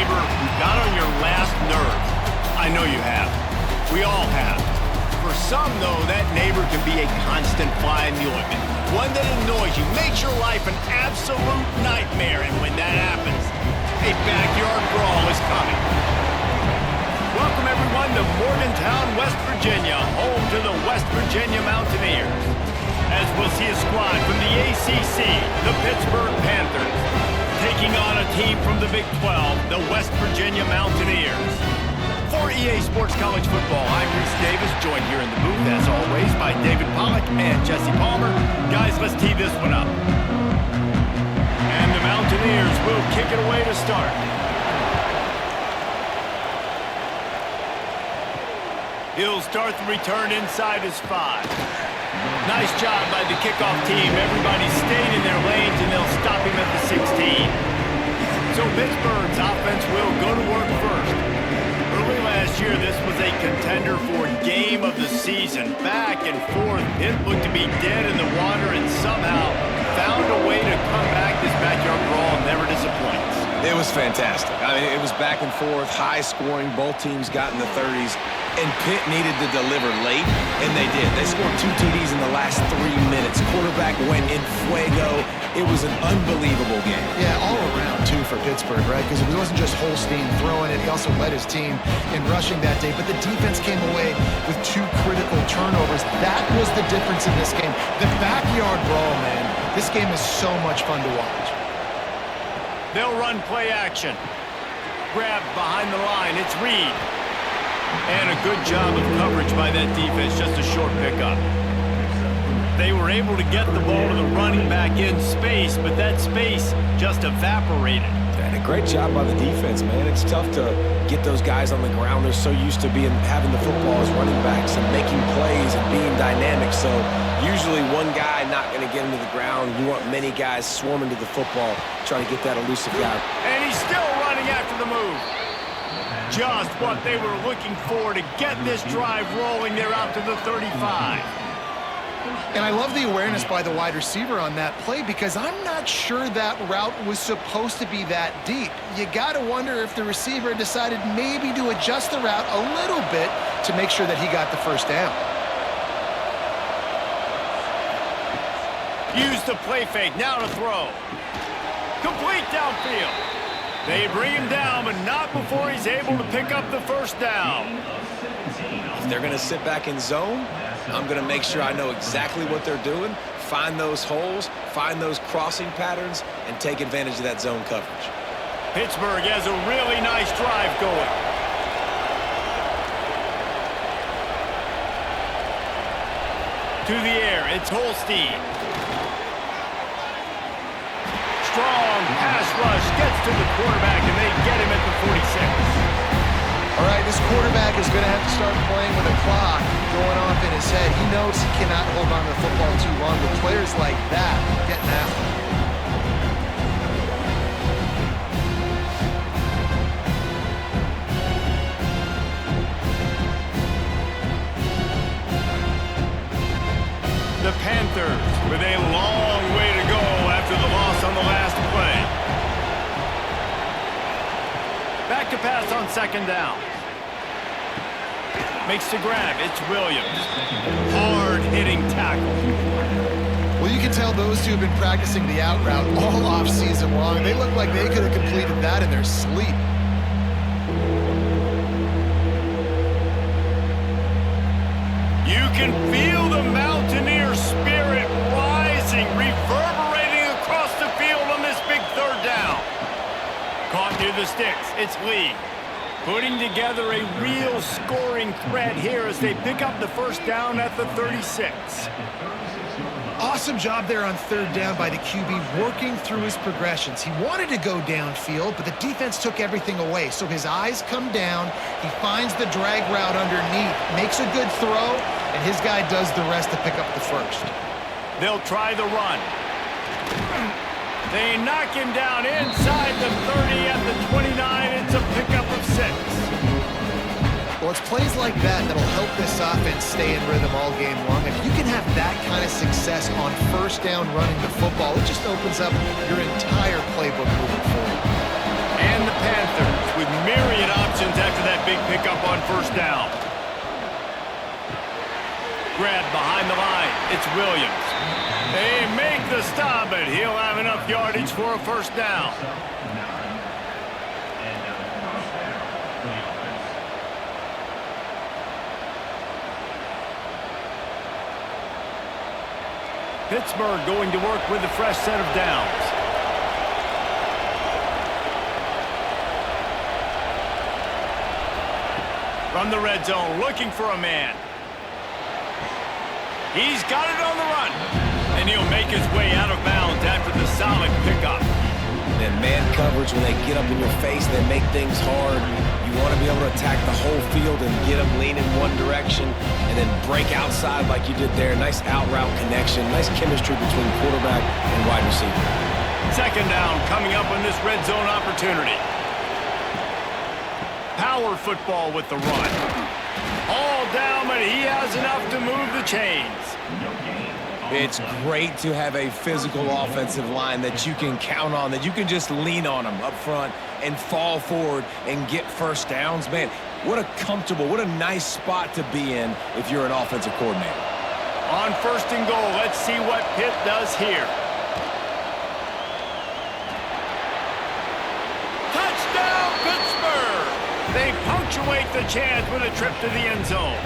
neighbor who got on your last nerve? I know you have. We all have. For some, though, that neighbor can be a constant fly in the ointment. One that annoys you, makes your life an absolute nightmare, and when that happens, a backyard brawl is coming. Welcome, everyone, to Morgantown, West Virginia, home to the West Virginia Mountaineers. As we'll see a squad from the ACC, the Pittsburgh Panthers, taking on a team from the Big 12, the West Virginia Mountaineers. For EA Sports College Football, I'm Reese Davis, joined here in the booth, as always, by David Pollack and Jesse Palmer. Guys, let's tee this one up. And the Mountaineers will kick it away to start. He'll start the return inside his 5. Nice job by the kickoff team. Everybody stayed in their lanes, and they'll stop him at the 16. So Pittsburgh's offense will go to work first. Early last year, this was a contender for game of the season. Back and forth, Pitt looked to be dead in the water and somehow found a way to come back. This backyard brawl never disappoints. It was fantastic. I mean, it was back and forth, high scoring. Both teams got in the 30s. And Pitt needed to deliver late, and they did. They scored 2 TDs in the last 3 minutes. Quarterback went in fuego. It was an unbelievable game. Yeah, all around, too, for Pittsburgh, right? Because it wasn't just Holstein throwing it. He also led his team in rushing that day. But the defense came away with 2 critical turnovers. That was the difference in this game. The backyard brawl, man. This game is so much fun to watch. They'll run play action. Grab behind the line. It's Reed. And a good job of coverage by that defense, just a short pickup. They were able to get the ball to the running back in space, but that space just evaporated. And a great job by the defense, man. It's tough to get those guys on the ground. They're so used to having the football as running backs and making plays and being dynamic. So usually one guy not going to get into the ground. You want many guys swarming to the football, trying to get that elusive guy. And he's still running after the move. Just what they were looking for to get this drive rolling. They're out to the 35. And I love the awareness by the wide receiver on that play because I'm not sure that route was supposed to be that deep. You got to wonder if the receiver decided maybe to adjust the route a little bit to make sure that he got the first down. Use the play fake, now to throw. Complete downfield. They bring him down, but not before he's able to pick up the first down. If they're going to sit back in zone, I'm going to make sure I know exactly what they're doing, find those holes, find those crossing patterns, and take advantage of that zone coverage. Pittsburgh has a really nice drive going. To the air, it's Holstein. Strong pass rush, gets to the quarterback, and they get him at the 46. All right, this quarterback is going to have to start playing with a clock going off in his head. He knows he cannot hold on to the football too long with players like that getting after him. The Panthers with a long way to go after the loss on the last play. Back to pass on second down. Makes the grab. It's Williams. Hard-hitting tackle. Well, you can tell those two have been practicing the out route all off season long. They look like they could have completed that in their sleep. You can feel the Mountaineer spirit rising, reverberating across the field on this big third down. Caught near the sticks. It's Lee. Putting together a real scoring threat here as they pick up the first down at the 36. Awesome job there on third down by the QB, working through his progressions. He wanted to go downfield, but the defense took everything away. So his eyes come down, he finds the drag route underneath, makes a good throw, and his guy does the rest to pick up the first. They'll try the run. They knock him down inside the 30 at the 29. It's a pickup of 6. Well, it's plays like that that'll help this offense stay in rhythm all game long. If you can have that kind of success on first down running the football, it just opens up your entire playbook moving forward. And the Panthers first down. Grabbed behind the line. It's Williams. They make the stop, but he'll have enough yardage for a first down. Pittsburgh going to work with a fresh set of downs. From the red zone, looking for a man. He's got it on the run. And he'll make his way out of bounds after the solid pickup. And man coverage, when they get up in your face, they make things hard. You want to be able to attack the whole field and get them leaning one direction and then break outside like you did there. Nice out route connection. Nice chemistry between quarterback and wide receiver. Second down coming up on this red zone opportunity. Power football with the run. All down, but he has enough to move the chains. It's great to have a physical offensive line that you can count on, that you can just lean on them up front and fall forward and get first downs. Man, what a comfortable, what a nice spot to be in if you're an offensive coordinator. On first and goal, let's see what Pitt does here. Touchdown, Pittsburgh! They punctuate the chance with a trip to the end zone.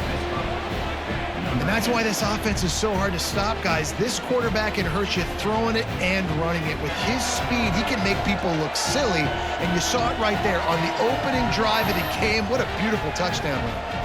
And that's why this offense is so hard to stop, guys. This quarterback can hurt you throwing it and running it. With his speed, he can make people look silly. And you saw it right there on the opening drive of the game. What a beautiful touchdown run.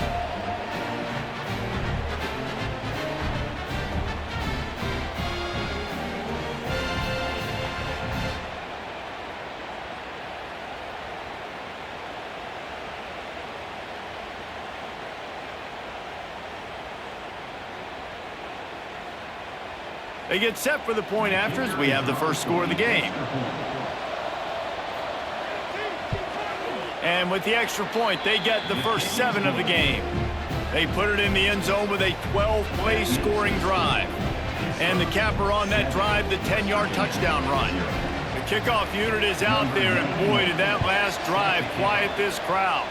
They get set for the point afters. We have the first score of the game. And with the extra point, they get the first 7 of the game. They put it in the end zone with a 12-play scoring drive. And the capper on that drive, the 10-yard touchdown run. The kickoff unit is out there, and boy, did that last drive quiet this crowd.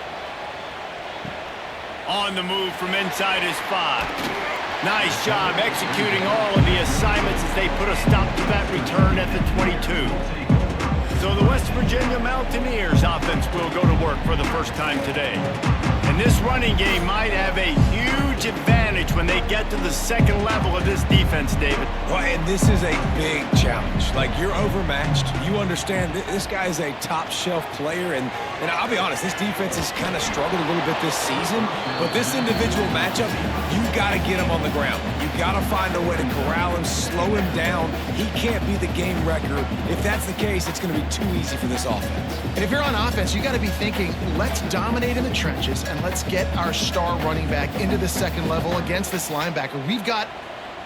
On the move from inside his 5. Nice job executing all of the assignments as they put a stop to that return at the 22. So the West Virginia Mountaineers offense will go to work for the first time today. And this running game might have a huge advantage when they get to the second level of this defense, David. Well, and this is a big challenge. Like, you're overmatched. You understand this guy is a top-shelf player, and I'll be honest, this defense has kind of struggled a little bit this season, but this individual matchup, you got to get him on the ground. You got to find a way to corral him, slow him down. He can't be the game wrecker. If that's the case, it's going to be too easy for this offense. And if you're on offense, you got to be thinking, let's dominate in the trenches and let's get our star running back into the second level against this linebacker. We've got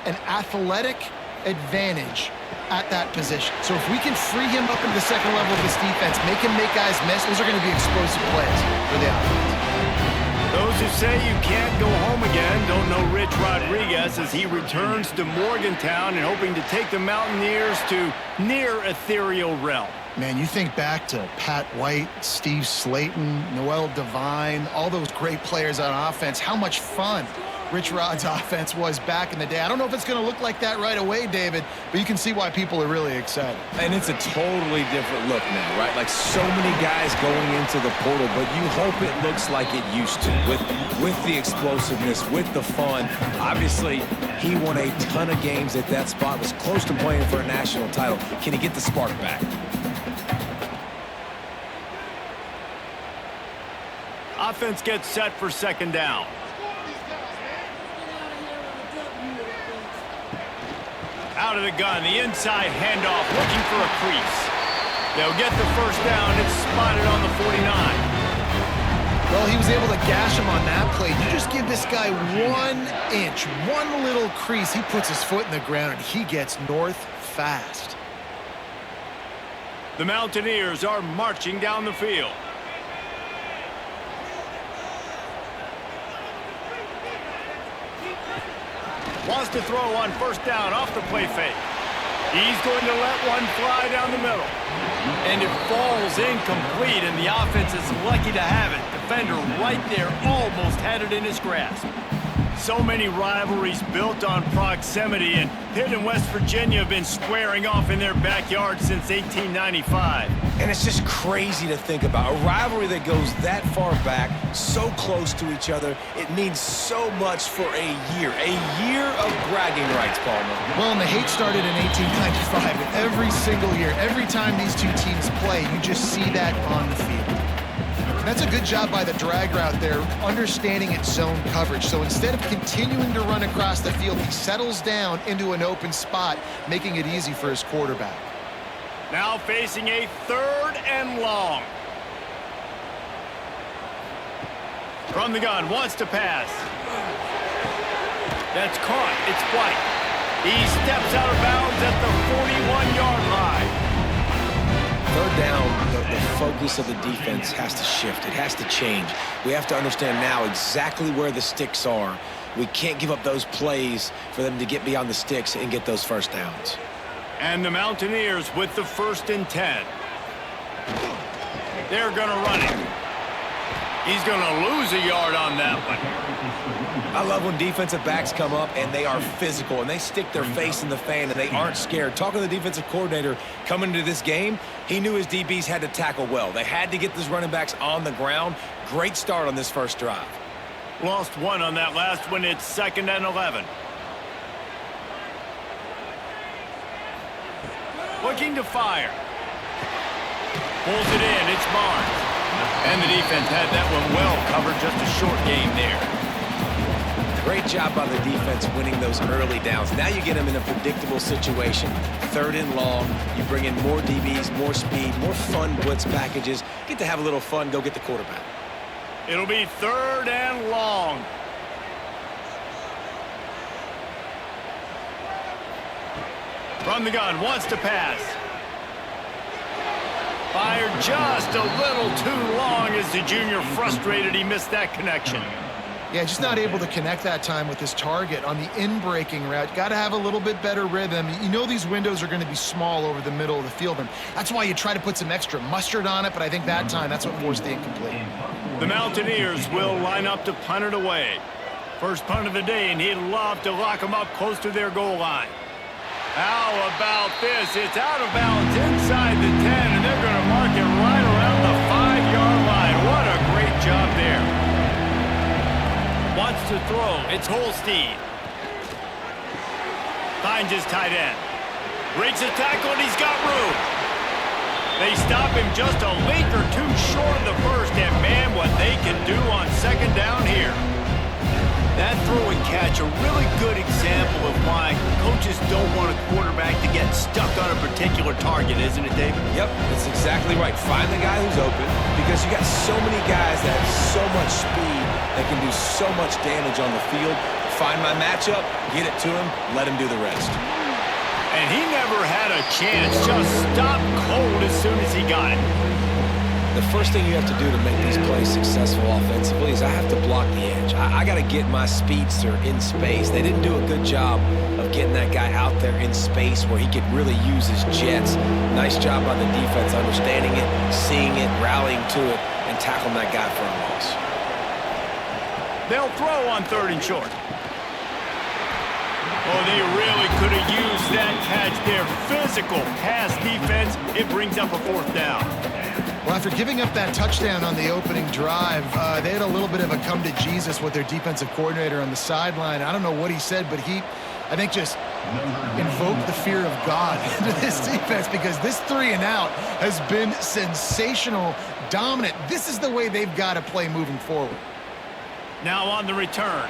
an athletic advantage at that position. So if we can free him up into the second level of this defense, make him make guys miss, those are going to be explosive plays for the offense. Those who say you can't go home again don't know Rich Rodriguez as he returns to Morgantown and hoping to take the Mountaineers to near ethereal realm. Man, you think back to Pat White, Steve Slayton, Noel Devine, all those great players on offense. How much fun Rich Rod's offense was back in the day. I don't know if it's going to look like that right away, David, but you can see why people are really excited. And it's a totally different look now, right? Like, so many guys going into the portal, but you hope it looks like it used to with the explosiveness, with the fun. Obviously, he won a ton of games at that spot, was close to playing for a national title. Can he get the spark back? Offense gets set for second down. Out of the gun, the inside handoff, looking for a crease. They'll get the first down. It's spotted on the 49. Well, he was able to gash him on that play. You just give this guy 1 inch, one little crease. He puts his foot in the ground, and he gets north fast. The Mountaineers are marching down the field. Wants to throw on first down off the play fake. He's going to let one fly down the middle. And it falls incomplete, and the offense is lucky to have it. Defender right there almost had it in his grasp. So many rivalries built on proximity, and Pitt and West Virginia have been squaring off in their backyard since 1895. And it's just crazy to think about. A rivalry that goes that far back, so close to each other, it means so much for a year. A year of bragging rights, Palmer. Well, and the hate started in 1895. And every single year, every time these two teams play, you just see that on the field. That's a good job by the drag route there, understanding its zone coverage. So instead of continuing to run across the field, he settles down into an open spot, making it easy for his quarterback. Now facing a 3rd and long. From the gun, wants to pass. That's caught. It's White. He steps out of bounds at the 41-yard line. 3rd down, the focus of the defense has to shift. It has to change. We have to understand now exactly where the sticks are. We can't give up those plays for them to get beyond the sticks and get those first downs. And the Mountaineers with the 1st and 10. They're going to run it. He's going to lose a yard on that one. I love when defensive backs come up and they are physical and they stick their face in the fan and they aren't scared. Talking to the defensive coordinator coming into this game, he knew his DBs had to tackle well. They had to get these running backs on the ground. Great start on this first drive. Lost 1 on that last one. It's 2nd and 11. Looking to fire. Pulls it in. It's Barnes. And the defense had that one well covered. Just a short game there. Great job by the defense winning those early downs. Now you get them in a predictable situation. 3rd and long. You bring in more DBs, more speed, more fun blitz packages. Get to have a little fun. Go get the quarterback. It'll be 3rd and long. From the gun, wants to pass. Fired just a little too long as the junior frustrated. He missed that connection. Yeah, just not able to connect that time with his target on the in-breaking route. Got to have a little bit better rhythm. You know these windows are going to be small over the middle of the field, and that's why you try to put some extra mustard on it, but I think that time, that's what forced the incomplete. The Mountaineers will line up to punt it away. First punt of the day, and he'd love to lock them up close to their goal line. How about this? It's out of bounds inside the 10, and they're going to mark it right around the 5-yard line. What a great job there. Wants to throw. It's Holstein. Finds his tight end. Breaks a tackle, and he's got room. They stop him just a link or two short of the first, and man, what they can do on 2nd down here. That throw and catch, a really good example of why coaches don't want a quarterback to get stuck on a particular target, isn't it, David? Yep, that's exactly right. Find the guy who's open because you got so many guys that have so much speed that can do so much damage on the field. Find my matchup, get it to him, let him do the rest. And he never had a chance, just stopped cold as soon as he got it. The first thing you have to do to make these plays successful offensively is I have to block the edge. I got to get my speedster in space. They didn't do a good job of getting that guy out there in space where he could really use his jets. Nice job by the defense understanding it, seeing it, rallying to it, and tackling that guy for a loss. They'll throw on 3rd and short. Oh, they really could have used that catch there. Physical pass defense. It brings up a 4th down. Well, after giving up that touchdown on the opening drive, they had a little bit of a come to Jesus with their defensive coordinator on the sideline. I don't know what he said, but I think, just invoked the fear of God into this defense because this 3 and out has been sensational, dominant. This is the way they've got to play moving forward. Now on the return.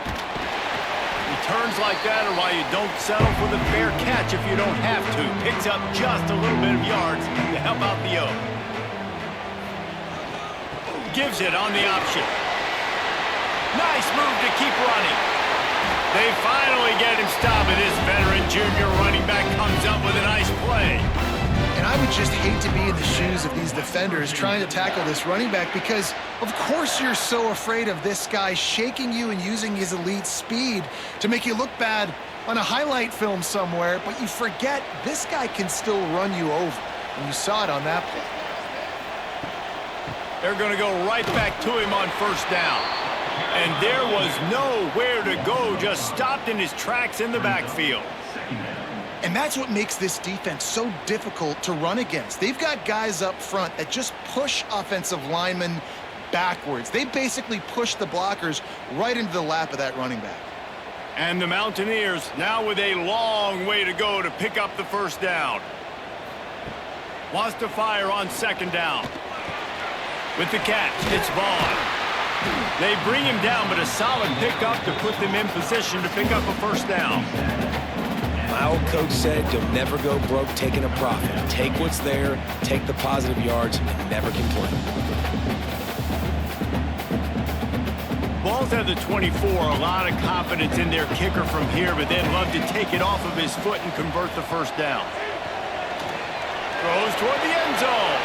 Returns like that are why you don't settle for the fair catch if you don't have to. Picks up just a little bit of yards to help out the O. Gives it on the option. Nice move to keep running. They finally get him stopped, and this veteran junior running back comes up with a nice play. And I would just hate to be in the shoes of these defenders trying to tackle this running back because, of course, you're so afraid of this guy shaking you and using his elite speed to make you look bad on a highlight film somewhere, but you forget this guy can still run you over. And you saw it on that play. They're going to go right back to him on first down. And there was nowhere to go, just stopped in his tracks in the backfield. And that's what makes this defense so difficult to run against. They've got guys up front that just push offensive linemen backwards. They basically push the blockers right into the lap of that running back. And the Mountaineers now with a long way to go to pick up the first down. Wants to fire on second down. With the catch, it's Vaughn. They bring him down, but a solid pickup to put them in position to pick up a first down. My old coach said, you'll never go broke taking a profit. Take what's there, take the positive yards, and never complain. Ball's at the 24, a lot of confidence in their kicker from here, but they'd love to take it off of his foot and convert the first down. Throws toward the end zone.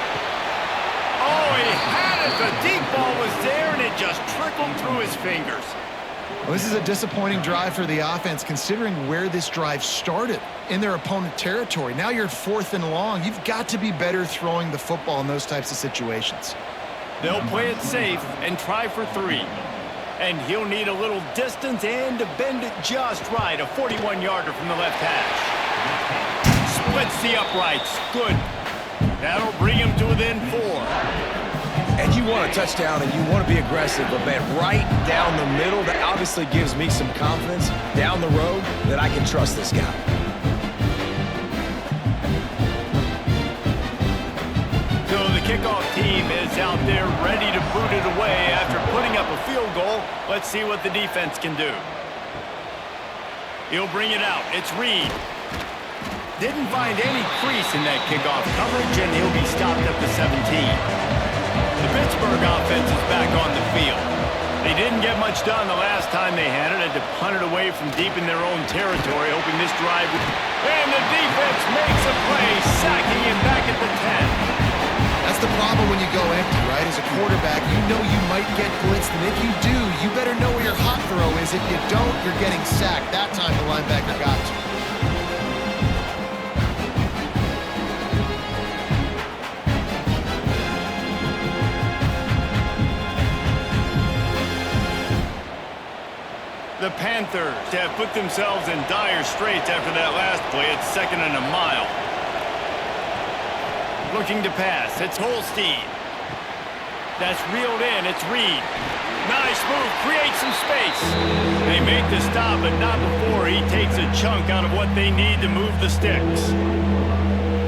Oh, he had it. The deep ball was there, and it just trickled through his fingers. Well, this is a disappointing drive for the offense, considering where this drive started, in their opponent territory. Now you're 4th and long. You've got to be better throwing the football in those types of situations. They'll play it safe and try for 3. And he'll need a little distance and to bend it just right. A 41-yarder from the left hash. Splits the uprights. Good. That'll bring him to within 4. And you want a touchdown and you want to be aggressive, but man, right down the middle, that obviously gives me some confidence down the road that I can trust this guy. So the kickoff team is out there ready to boot it away after putting up a field goal. Let's see what the defense can do. He'll bring it out. It's Reed. Didn't find any crease in that kickoff coverage, and he'll be stopped at the 17. The Pittsburgh offense is back on the field. They didn't get much done the last time they had it. Had to punt it away from deep in their own territory, hoping this drive would... And the defense makes a play, sacking him back at the 10. That's the problem when you go empty, right? As a quarterback, you know you might get blitzed, and if you do, you better know where your hot throw is. If you don't, you're getting sacked. That time the linebacker got to. The Panthers have put themselves in dire straits after that last play. It's 2nd and a mile. Looking to pass. It's Holstein. That's reeled in. It's Reed. Nice move. Creates some space. They make the stop, but not before he takes a chunk out of what they need to move the sticks.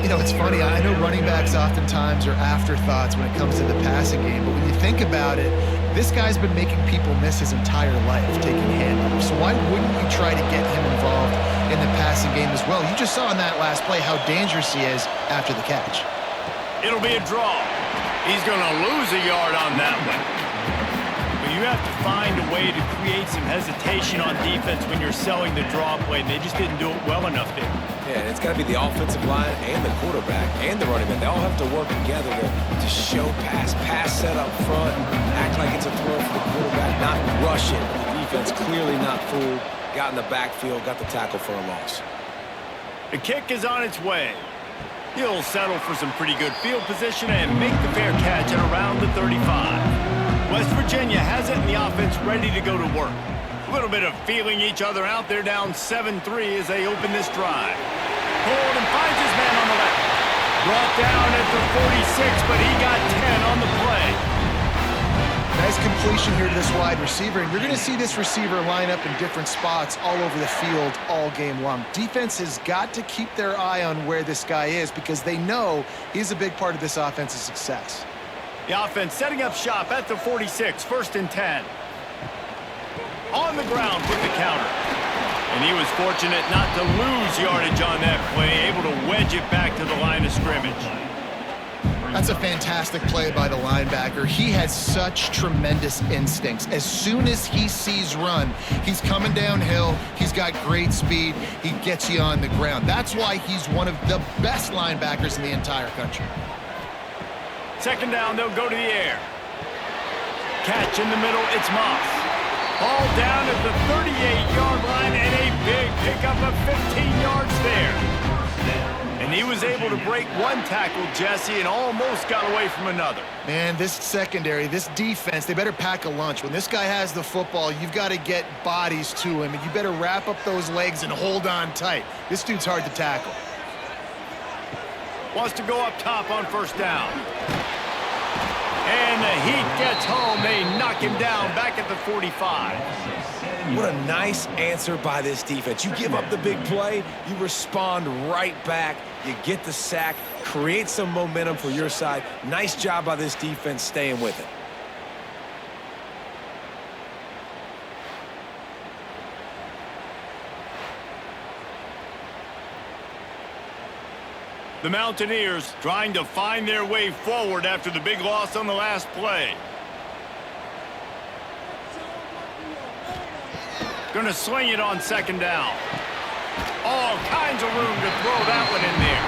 You know, it's funny. I know running backs oftentimes are afterthoughts when it comes to the passing game, but when you think about it, this guy's been making people miss his entire life taking handoffs. So why wouldn't you try to get him involved in the passing game as well? You just saw in that last play how dangerous he is after the catch. It'll be a draw. He's going to lose a yard on that one. But you have to find a way to create some hesitation on defense when you're selling the draw play. They just didn't do it well enough there. Yeah, it's got to be the offensive line and the quarterback and the running back. They all have to work together to show pass set up front, act like it's a throw for the quarterback, not rush it. The defense clearly not fooled, got in the backfield, got the tackle for a loss. The kick is on its way. He'll settle for some pretty good field position and make the fair catch at around the 35. West Virginia has it and the offense ready to go to work. A little bit of feeling each other out. They're down 7-3 as they open this drive. Hold and finds his man on the left. Brought down at the 46, but he got 10 on the play. Nice completion here to this wide receiver, and you're going to see this receiver line up in different spots all over the field all game long. Defense has got to keep their eye on where this guy is because they know he's a big part of this offense's success. The offense setting up shop at the 46, 1st and 10. On the ground with the counter. And he was fortunate not to lose yardage on that play, able to wedge it back to the line of scrimmage. That's a fantastic play by the linebacker. He has such tremendous instincts. As soon as he sees run, he's coming downhill. He's got great speed. He gets you on the ground. That's why he's one of the best linebackers in the entire country. 2nd down, they'll go to the air. Catch in the middle, it's Moss. Ball down at the 38-yard line and a big pickup of 15 yards there. And And he was able to break one tackle, Jesse, and almost got away from another. Man, this secondary, this defense, they better pack a lunch. When this guy has the football, you've got to get bodies to him, and you better wrap up those legs and hold on tight. This dude's hard to tackle. Wants to go up top on first down. And the heat gets home. They knock him down back at the 45. What a nice answer by this defense. You give up the big play, you respond right back, you get the sack, create some momentum for your side. Nice job by this defense staying with it. The Mountaineers trying to find their way forward after the big loss on the last play. Going to sling it on second down. All kinds of room to throw that one in there.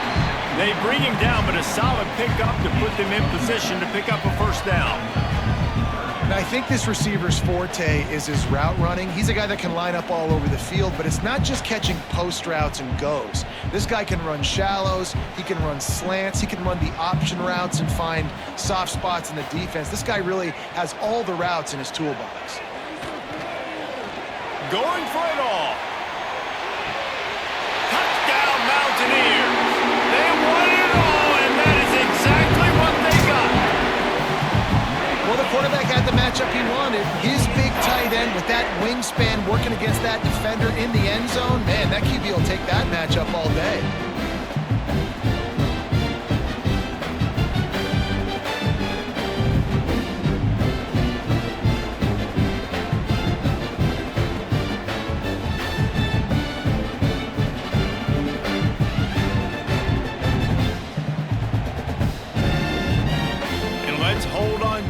They bring him down, but a solid pickup to put them in position to pick up a first down. And I think this receiver's forte is his route running. He's a guy that can line up all over the field, but it's not just catching post routes and goes. This guy can run shallows, he can run slants, he can run the option routes and find soft spots in the defense. This guy really has all the routes in his toolbox. Going for it all. Touchdown, Mountaineers. They won it all, and that is exactly what they got. Well, the quarterback had the matchup he wanted. His big tight end with that wingspan working against that defender in the end zone. Man, that QB will take that matchup all day.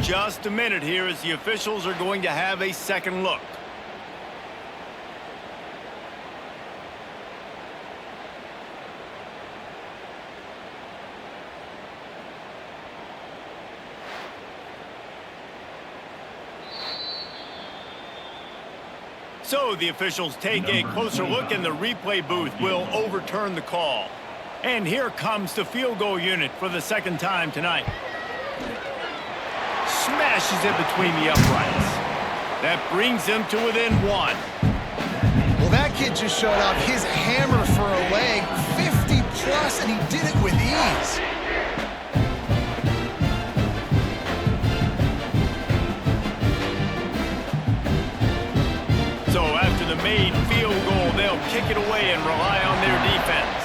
Just a minute here as the officials are going to have a second look. So the officials take a closer look, and the replay booth will overturn the call. And here comes the field goal unit for the second time tonight. Smashes it between the uprights. That brings him to within one. Well, that kid just showed off his hammer for a leg, 50 plus, and he did it with ease. So after the made field goal, they'll kick it away and rely on their defense.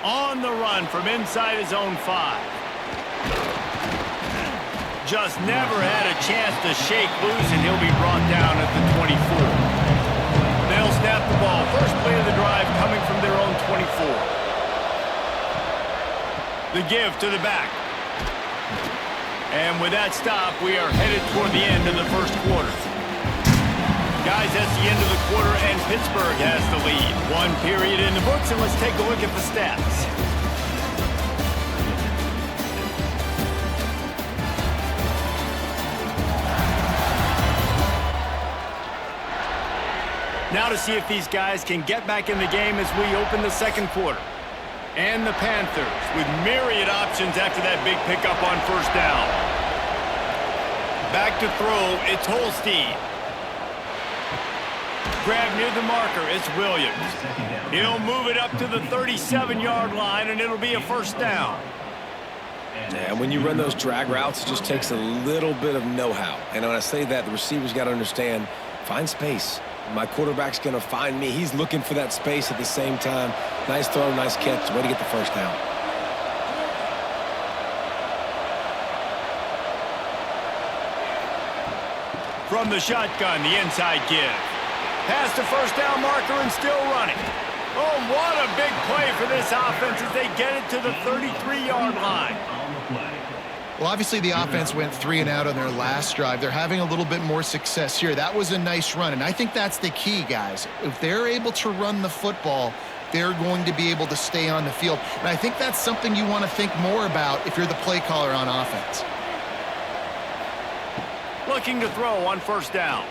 On the run from inside his own 5. Just never had a chance to shake loose, and he'll be brought down at the 24. They'll snap the ball. First play of the drive coming from their own 24. The give to the back. And with that stop, we are headed toward the end of the first quarter. Guys, that's the end of the quarter, and Pittsburgh has the lead. One period in the books, and let's take a look at the stats. Now to see if these guys can get back in the game as we open the second quarter. And the Panthers with myriad options after that big pickup on first down. Back to throw, it's Holstein. Grab near the marker, it's Williams. He'll move it up to the 37-yard line, and it'll be a first down. And when you run those drag routes, it just takes a little bit of know-how. And when I say that, the receivers got to understand, find space. My quarterback's going to find me. He's looking for that space at the same time. Nice throw, nice catch. Way to get the first down. From the shotgun, the inside give. Past the first down marker and still running. Oh, what a big play for this offense as they get it to the 33-yard line. Well, obviously the offense went 3 and out on their last drive. They're having a little bit more success here. That was a nice run, and I think that's the key, guys. If they're able to run the football, they're going to be able to stay on the field. And I think that's something you want to think more about if you're the play caller on offense. Looking to throw on first down.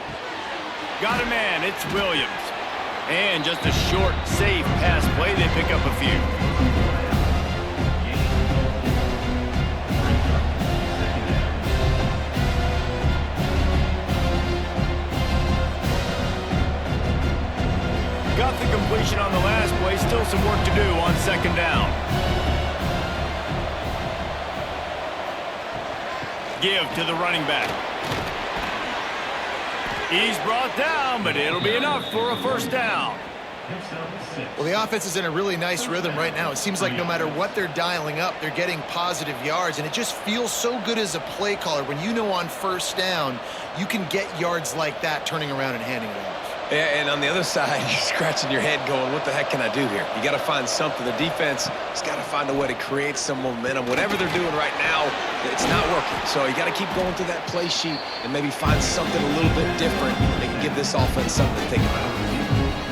Got a man, it's Williams. And just a short, safe pass play. They pick up a few. Got the completion on the last play. Still some work to do on second down. Give to the running back. He's brought down, but it'll be enough for a first down. Well, the offense is in a really nice rhythm right now. It seems like no matter what they're dialing up, they're getting positive yards, and it just feels so good as a play caller when you know on first down you can get yards like that turning around and handing it off. Yeah, and on the other side, you're scratching your head going, what the heck can I do here? You got to find something. The defense has got to find a way to create some momentum. Whatever they're doing right now, it's not working. So you got to keep going through that play sheet and maybe find something a little bit different that can give this offense something to think about.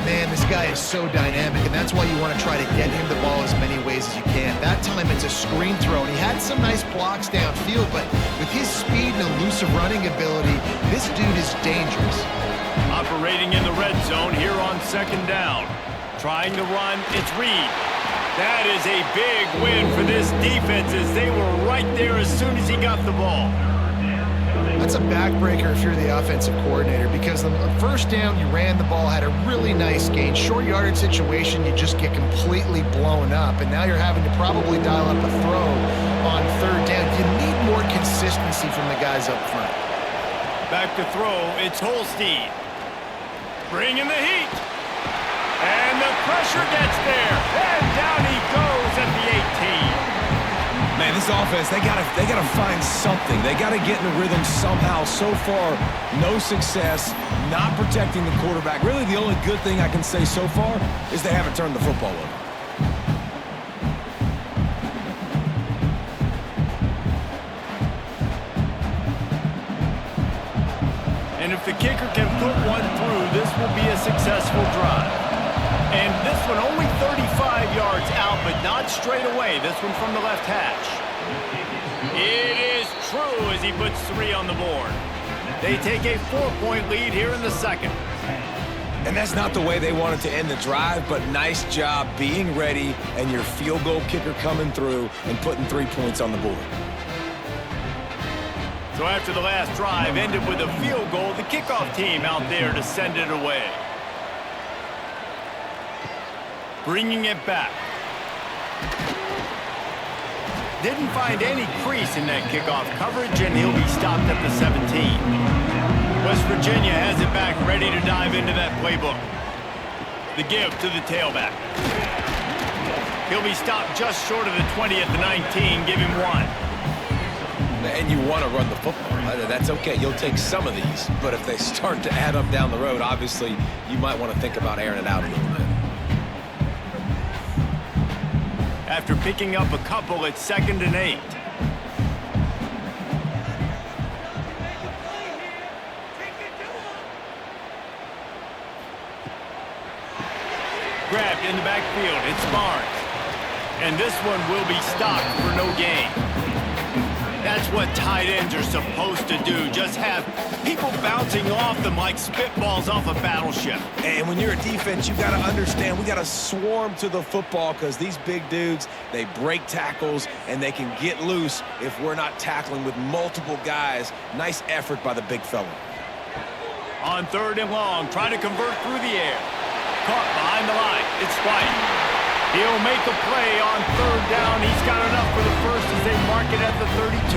Man, this guy is so dynamic, and that's why you want to try to get him the ball as many ways as you can. That time it's a screen throw, and he had some nice blocks downfield, but with his speed and elusive running ability, this dude is dangerous. Operating in the red zone here on second down. Trying to run, it's Reed. That is a big win for this defense as they were right there as soon as he got the ball. That's a backbreaker if you're the offensive coordinator, because on first down, you ran the ball, had a really nice gain. Short yardage situation, you just get completely blown up, and now you're having to probably dial up a throw on third down. You need more consistency from the guys up front. Back to throw, it's Holstein. Bringing the heat. And the pressure gets there. And down he goes at the 18. Man, this offense, they gotta find something. They gotta get in a rhythm somehow. So far, no success, not protecting the quarterback. Really, the only good thing I can say so far is they haven't turned the football over. And if the kicker can put one through, this will be a successful drive. And this one only 35 yards out, but not straight away. This one from the left hash. It is true as he puts 3 on the board. They take a 4-point lead here in the second. And that's not the way they wanted to end the drive, but nice job being ready and your field goal kicker coming through and putting 3 points on the board. So after the last drive ended with a field goal, the kickoff team out there to send it away. Bringing it back. Didn't find any crease in that kickoff coverage, and he'll be stopped at the 17. West Virginia has it back, ready to dive into that playbook. The give to the tailback. He'll be stopped just short of the 20 at the 19, give him 1. And you want to run the football. That's okay. You'll take some of these. But if they start to add up down the road, obviously, you might want to think about airing it out a little bit. After picking up a couple, it's 2nd and 8. Grabbed in the backfield. It's Barnes. And this one will be stopped for no gain. That's what tight ends are supposed to do. Just have people bouncing off them like spitballs off a battleship. And when you're a defense, you got to understand we got to swarm to the football because these big dudes, they break tackles and they can get loose if we're not tackling with multiple guys. Nice effort by the big fella. On 3rd and long, trying to convert through the air. Caught behind the line. It's White. He'll make a play on 3rd down. He's got enough for the first as they mark it at the 32.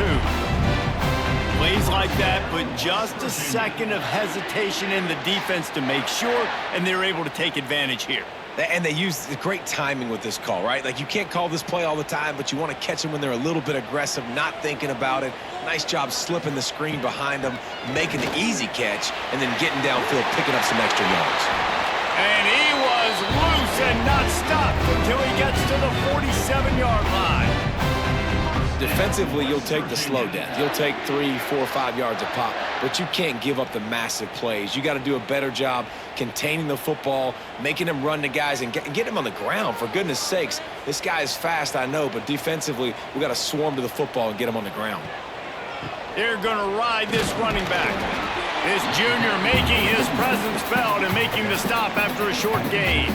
Plays like that, but just a second of hesitation in the defense to make sure, and they're able to take advantage here. And they use great timing with this call, right? Like, you can't call this play all the time, but you want to catch them when they're a little bit aggressive, not thinking about it. Nice job slipping the screen behind them, making the easy catch, and then getting downfield, picking up some extra yards. And he was loose and not stopped until he gets to the 47-yard line. Defensively, you'll take the slow down. You'll take 3, 4, 5 yards a pop, but you can't give up the massive plays. You got to do a better job containing the football, making him run to guys, and get him on the ground. For goodness sakes, this guy is fast, I know, but defensively, we got to swarm to the football and get him on the ground. They're going to ride this running back. This junior making his presence felt and making the stop after a short gain.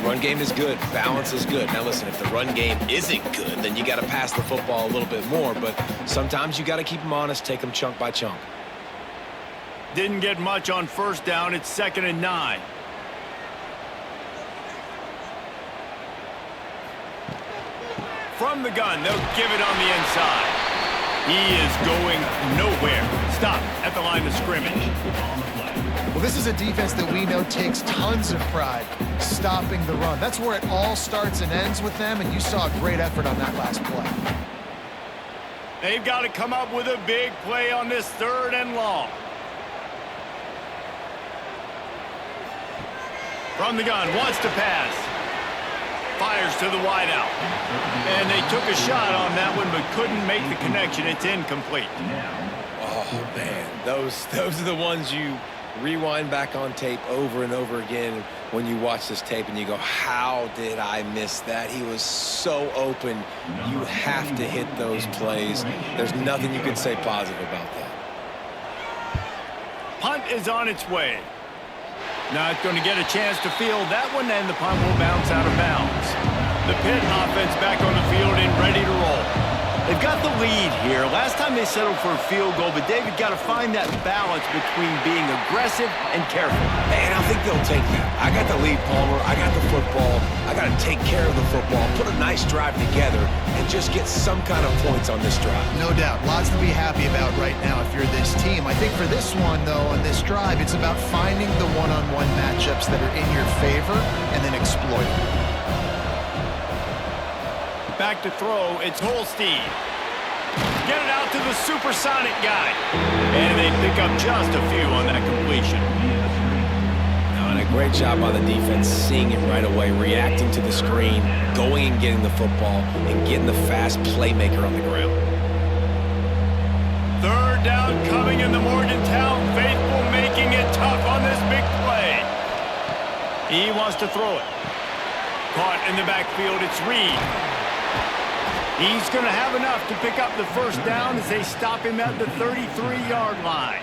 Run game is good. Balance is good. Now, listen, if the run game isn't good, then you got to pass the football a little bit more. But sometimes you got to keep them honest, take them chunk by chunk. Didn't get much on first down. It's 2nd and 9. From the gun, they'll give it on the inside. He is going nowhere. Stop at the line of scrimmage. Well, this is a defense that we know takes tons of pride stopping the run. That's where it all starts and ends with them, and you saw a great effort on that last play. They've got to come up with a big play on this 3rd and long. From the gun, wants to pass. Fires to the wideout. And they took a shot on that one, but couldn't make the connection. It's incomplete. Oh, man. Those are the ones you rewind back on tape over and over again when you watch this tape and you go, how did I miss that? He was so open. You have to hit those plays. There's nothing you can say positive about that. Punt is on its way. Not going to get a chance to field that one, and the punt will bounce out of bounds. The Pitt offense back on the field and ready to roll. They've got the lead here. Last time they settled for a field goal, but David got to find that balance between being aggressive and careful. And I think they'll take that. I got the lead, Palmer. I got the football. I got to take care of the football, put a nice drive together, and just get some kind of points on this drive. No doubt. Lots to be happy about right now if you're this team. I think for this one, though, on this drive, it's about finding the one-on-one matchups that are in your favor and then exploiting them. Back to throw, it's Holstein. Get it out to the supersonic guy. And they pick up just a few on that completion. And a great job by the defense, seeing it right away, reacting to the screen, going and getting the football, and getting the fast playmaker on the ground. 3rd down coming in the Morgantown faithful, making it tough on this big play. He wants to throw it. Caught in the backfield, it's Reed. He's going to have enough to pick up the 1st down as they stop him at the 33-yard line.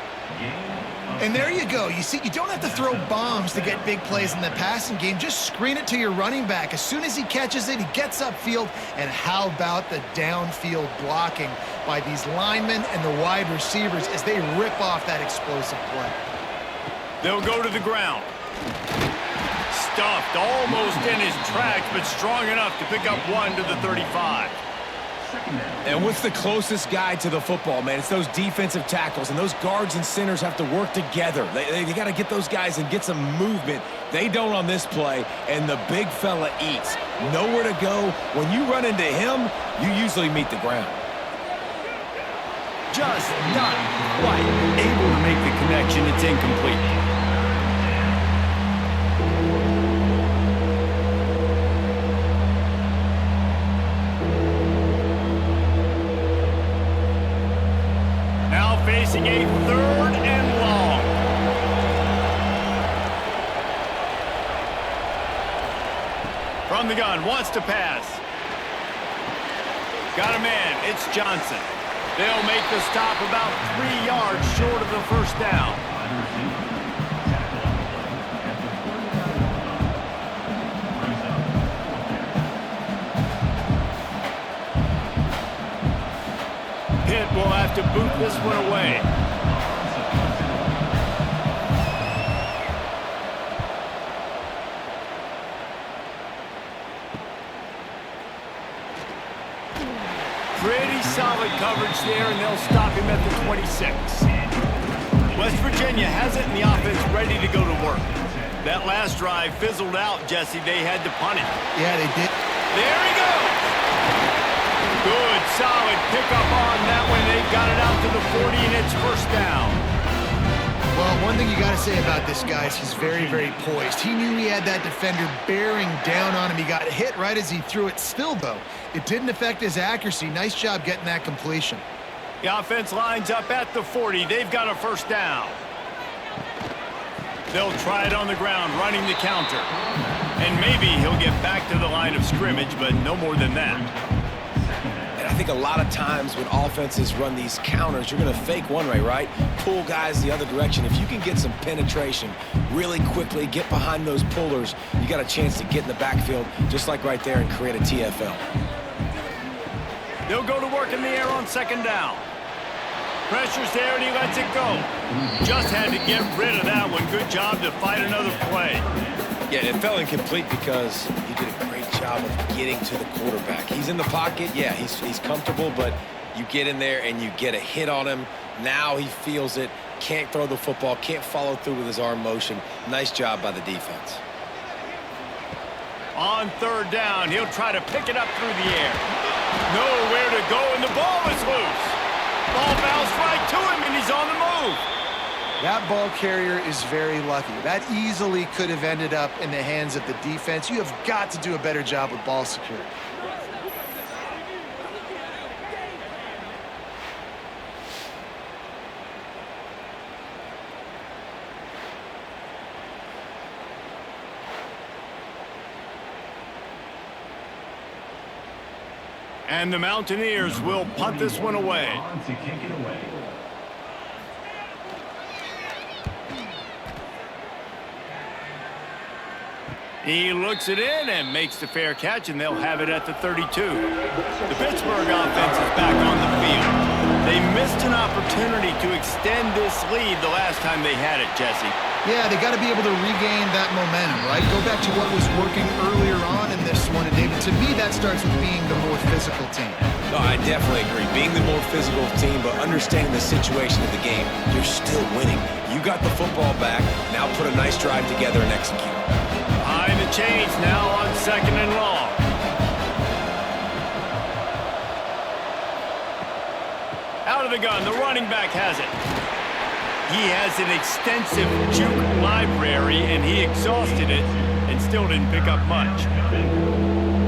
And there you go. You see, you don't have to throw bombs to get big plays in the passing game. Just screen it to your running back. As soon as he catches it, he gets upfield. And how about the downfield blocking by these linemen and the wide receivers as they rip off that explosive play? They'll go to the ground. Stuffed almost in his tracks, but strong enough to pick up 1 to the 35. And what's the closest guy to the football, man? It's those defensive tackles, and those guards and centers have to work together. They got to get those guys and get some movement. They don't on this play, and the big fella eats. Nowhere to go. When you run into him, you usually meet the ground. Just not quite able to make the connection. It's incomplete. Facing a 3rd and long. From the gun, wants to pass. Got a man, it's Johnson. They'll make the stop about 3 yards short of the 1st down. Pitt will have to boot this one away. Pretty solid coverage there, and they'll stop him at the 26. West Virginia has it, and the offense ready to go to work. That last drive fizzled out, Jesse. They had to punt it. Yeah, they did. There he goes. Good, solid pickup on that one. They've got it out to the 40, and it's 1st down. Well, one thing you got to say about this guy is he's very, very poised. He knew he had that defender bearing down on him. He got hit right as he threw it. Still, though, it didn't affect his accuracy. Nice job getting that completion. The offense lines up at the 40. They've got a 1st down. They'll try it on the ground, running the counter. And maybe he'll get back to the line of scrimmage, but no more than that. And I think a lot of times when offenses run these counters, you're going to fake one way, right? Pull guys the other direction. If you can get some penetration really quickly, get behind those pullers, you got a chance to get in the backfield, just like right there, and create a TFL. They'll go to work in the air on second down. Pressure's there, and he lets it go. Just had to get rid of that one. Good job to fight another play. Yeah, it fell incomplete because he did a great job of getting to the quarterback. He's in the pocket. Yeah, he's comfortable, but you get in there and you get a hit on him. Now he feels it. Can't throw the football. Can't follow through with his arm motion. Nice job by the defense. On third down, he'll try to pick it up through the air. Nowhere to go, and the ball is loose. Ball bounced right to him, and he's on the move. That ball carrier is very lucky. That easily could have ended up in the hands of the defense. You have got to do a better job with ball security. And the Mountaineers will punt this one away. He looks it in and makes the fair catch, and they'll have it at the 32. The Pittsburgh offense is back on the field. They missed an opportunity to extend this lead the last time they had it, Jesse. Yeah, they got to be able to regain that momentum, right? Go back to what was working earlier on in this one, and David, to me, that starts with being the more physical team. No, I definitely agree. Being the more physical team, but understanding the situation of the game, you're still winning. You got the football back. Now put a nice drive together and execute. Behind the chains now on second and long. Out of the gun, the running back has it. He has an extensive juke library, and he exhausted it and still didn't pick up much.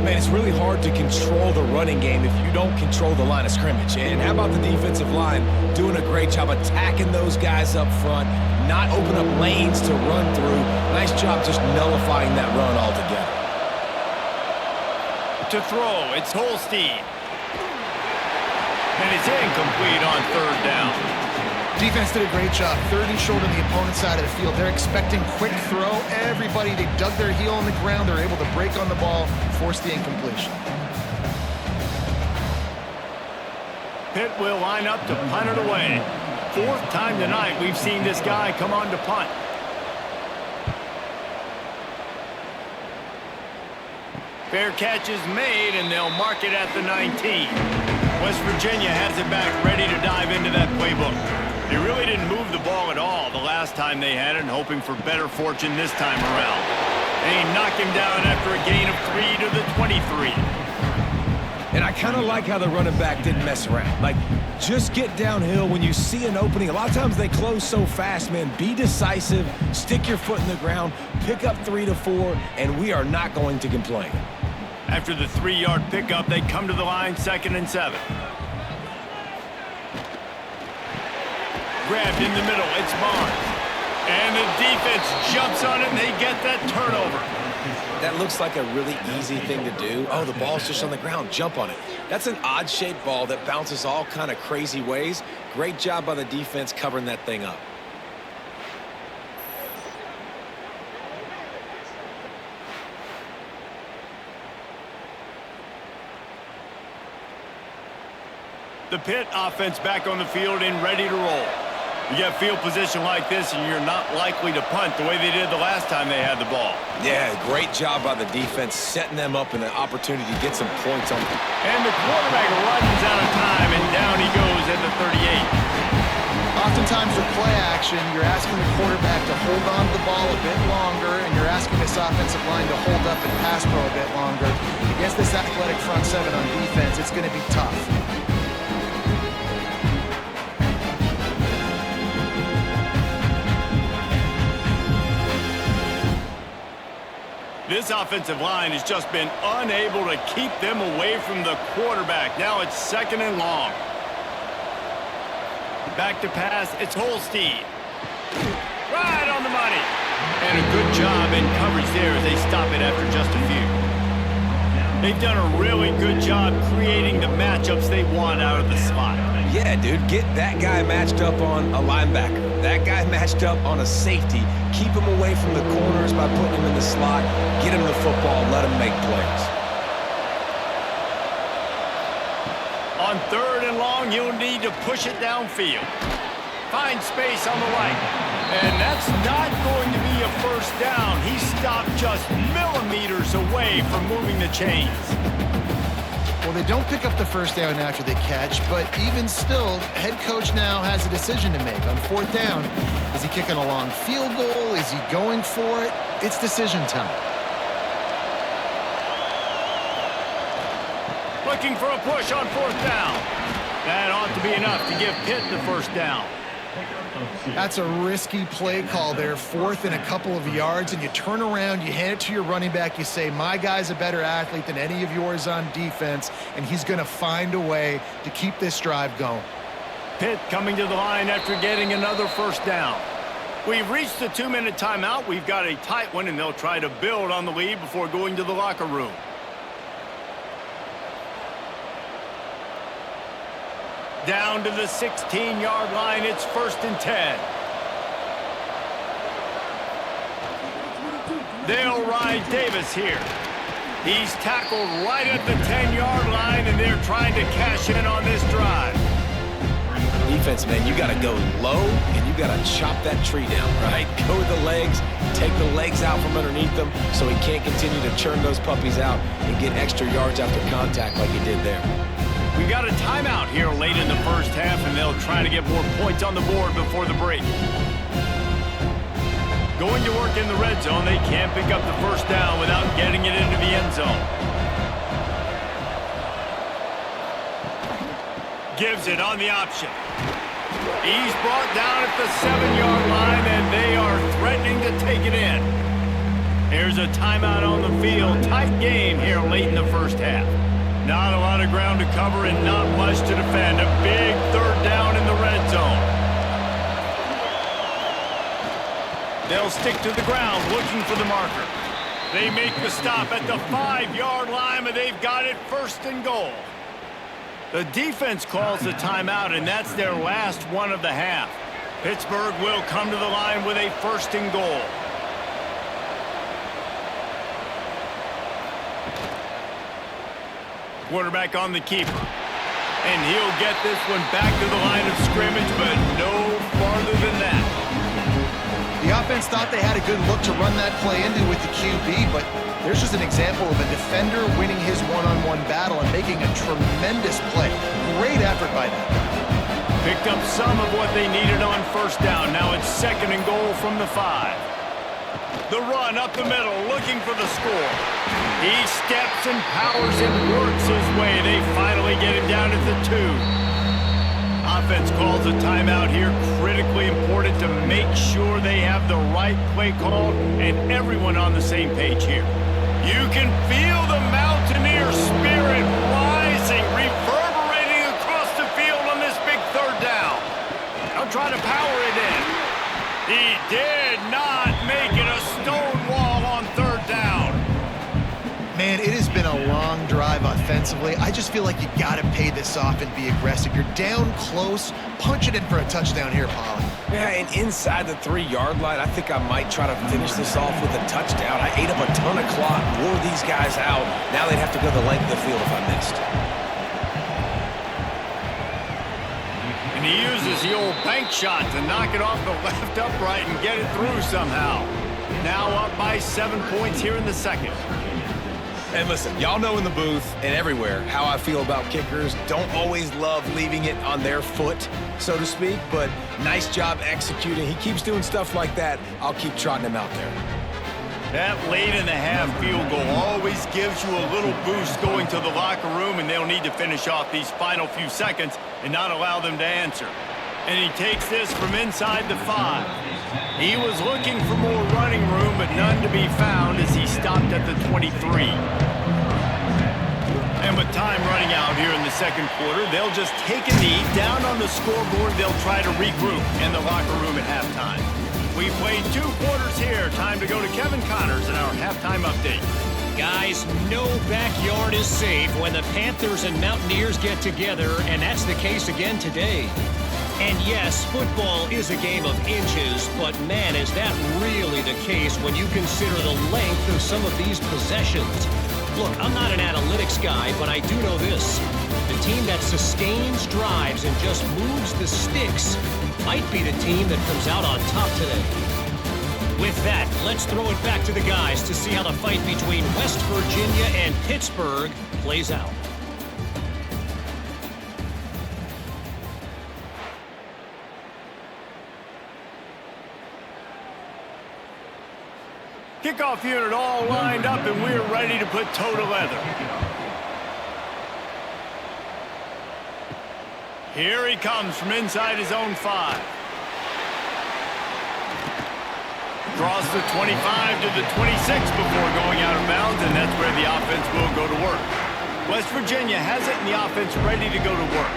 Man, it's really hard to control the running game if you don't control the line of scrimmage. And how about the defensive line doing a great job attacking those guys up front, not open up lanes to run through. Nice job just nullifying that run altogether. To throw, it's Holstein. And it's incomplete on third down. Defense did a great job. Third and short on the opponent's side of the field. They're expecting quick throw. Everybody, they dug their heel on the ground. They're able to break on the ball, force the incompletion. Pitt will line up to punt it away. Fourth time tonight we've seen this guy come on to punt. Fair catch is made, and they'll mark it at the 19. West Virginia has it back, ready to dive into that playbook. They really didn't move the ball at all the last time they had it, and hoping for better fortune this time around. They knock him down after a gain of 3 to the 23. And I kind of like how the running back didn't mess around. Like, just get downhill when you see an opening. A lot of times they close so fast, man. Be decisive, stick your foot in the ground, pick up 3 to 4, and we are not going to complain. After the 3-yard pickup, they come to the line, 2nd and 7. Grabbed in the middle, it's Barnes. And the defense jumps on it, and they get that turnover. That looks like a really easy thing to do. Oh, the ball's just on the ground. Jump on it. That's an odd-shaped ball that bounces all kind of crazy ways. Great job by the defense covering that thing up. The Pitt offense back on the field and ready to roll. You get field position like this, and you're not likely to punt the way they did the last time they had the ball. Yeah, great job by the defense, setting them up in an opportunity to get some points on them. And the quarterback runs out of time, and down he goes at the 38. Oftentimes with play action, you're asking the quarterback to hold on to the ball a bit longer, and you're asking this offensive line to hold up and pass pro a bit longer. Against this athletic front seven on defense, it's going to be tough. This offensive line has just been unable to keep them away from the quarterback. Now it's 2nd and long. Back to pass, it's Holstein. Right on the money. And a good job in coverage there as they stop it after just a few. They've done a really good job creating the matchups they want out of the slot. Yeah, dude, get that guy matched up on a linebacker. That guy matched up on a safety. Keep him away from the corners by putting him in the slot. Get him the football, let him make plays. On 3rd and long, you'll need to push it downfield. Find space on the right. And that's not going to be a first down. He stopped just millimeters away from moving the chains. Well, they don't pick up the first down after the catch, but even still, head coach now has a decision to make. On 4th down, is he kicking a long field goal? Is he going for it? It's decision time. Looking for a push on 4th down. That ought to be enough to give Pitt the first down. That's a risky play call there, 4th and a couple of yards, and you turn around, you hand it to your running back, you say, my guy's a better athlete than any of yours on defense, and he's going to find a way to keep this drive going. Pitt coming to the line after getting another first down. We've reached the 2-minute timeout. We've got a tight one, and they'll try to build on the lead before going to the locker room. Down to the 16-yard line. It's 1st and 10. They'll ride Davis here. He's tackled right at the 10-yard line, and they're trying to cash in on this drive. Defense, man, you got to go low, and you got to chop that tree down, right? Go with the legs, take the legs out from underneath them so he can't continue to churn those puppies out and get extra yards after contact like he did there. We got a timeout here late in the first half, and they'll try to get more points on the board before the break. Going to work in the red zone. They can't pick up the first down without getting it into the end zone. Gives it on the option. He's brought down at the 7-yard line, and they are threatening to take it in. Here's a timeout on the field. Tight game here late in the first half. Not a lot of ground to cover and not much to defend. A big 3rd down in the red zone. They'll stick to the ground looking for the marker. They make the stop at the 5-yard line, but they've got it 1st and goal. The defense calls the timeout, and that's their last one of the half. Pittsburgh will come to the line with a 1st and goal. Quarterback on the keeper. And he'll get this one back to the line of scrimmage, but no farther than that. The offense thought they had a good look to run that play into with the QB, but there's just an example of a defender winning his one-on-one battle and making a tremendous play. Great effort by them. Picked up some of what they needed on 1st down. Now it's 2nd and goal from the 5. The run up the middle, looking for the score. He steps and powers and works his way. They finally get him down at the 2. Offense calls a timeout here. Critically important to make sure they have the right play call and everyone on the same page here. You can feel the Mountaineer spirit rising, reverberating across the field on this big 3rd down. They'll try to power it in. He did not make it a stone wall on 3rd down. Man, it has been a long drive offensively. I just feel like you got to pay this off and be aggressive. You're down close. Punch it in for a touchdown here, Polly. Yeah, and inside the 3-yard line, I think I might try to finish this off with a touchdown. I ate up a ton of clock, wore these guys out. Now they'd have to go the length of the field if I missed. And he uses the old bank shot to knock it off the left upright and get it through somehow. Now up by 7 points here in the 2nd. And listen, y'all know in the booth and everywhere how I feel about kickers. Don't always love leaving it on their foot, so to speak, but nice job executing. He keeps doing stuff like that. I'll keep trotting him out there. That late in the half field goal always gives you a little boost going to the locker room, and they'll need to finish off these final few seconds and not allow them to answer. And he takes this from inside the 5. He was looking for more running room, but none to be found as he stopped at the 23. And with time running out here in the 2nd quarter, they'll just take a knee down on the scoreboard. They'll try to regroup in the locker room at halftime. We played 2 quarters here. Time to go to Kevin Connors in our halftime update. Guys, no backyard is safe when the Panthers and Mountaineers get together, and that's the case again today. And yes, football is a game of inches, but man, is that really the case when you consider the length of some of these possessions. Look, I'm not an analytics guy, but I do know this. The team that sustains drives and just moves the sticks might be the team that comes out on top today. With that, let's throw it back to the guys to see how the fight between West Virginia and Pittsburgh plays out. Kickoff unit all lined up, and we're ready to put toe to leather. Here he comes from inside his own 5. Draws the 25 to the 26 before going out of bounds, and that's where the offense will go to work. West Virginia has it, and the offense ready to go to work.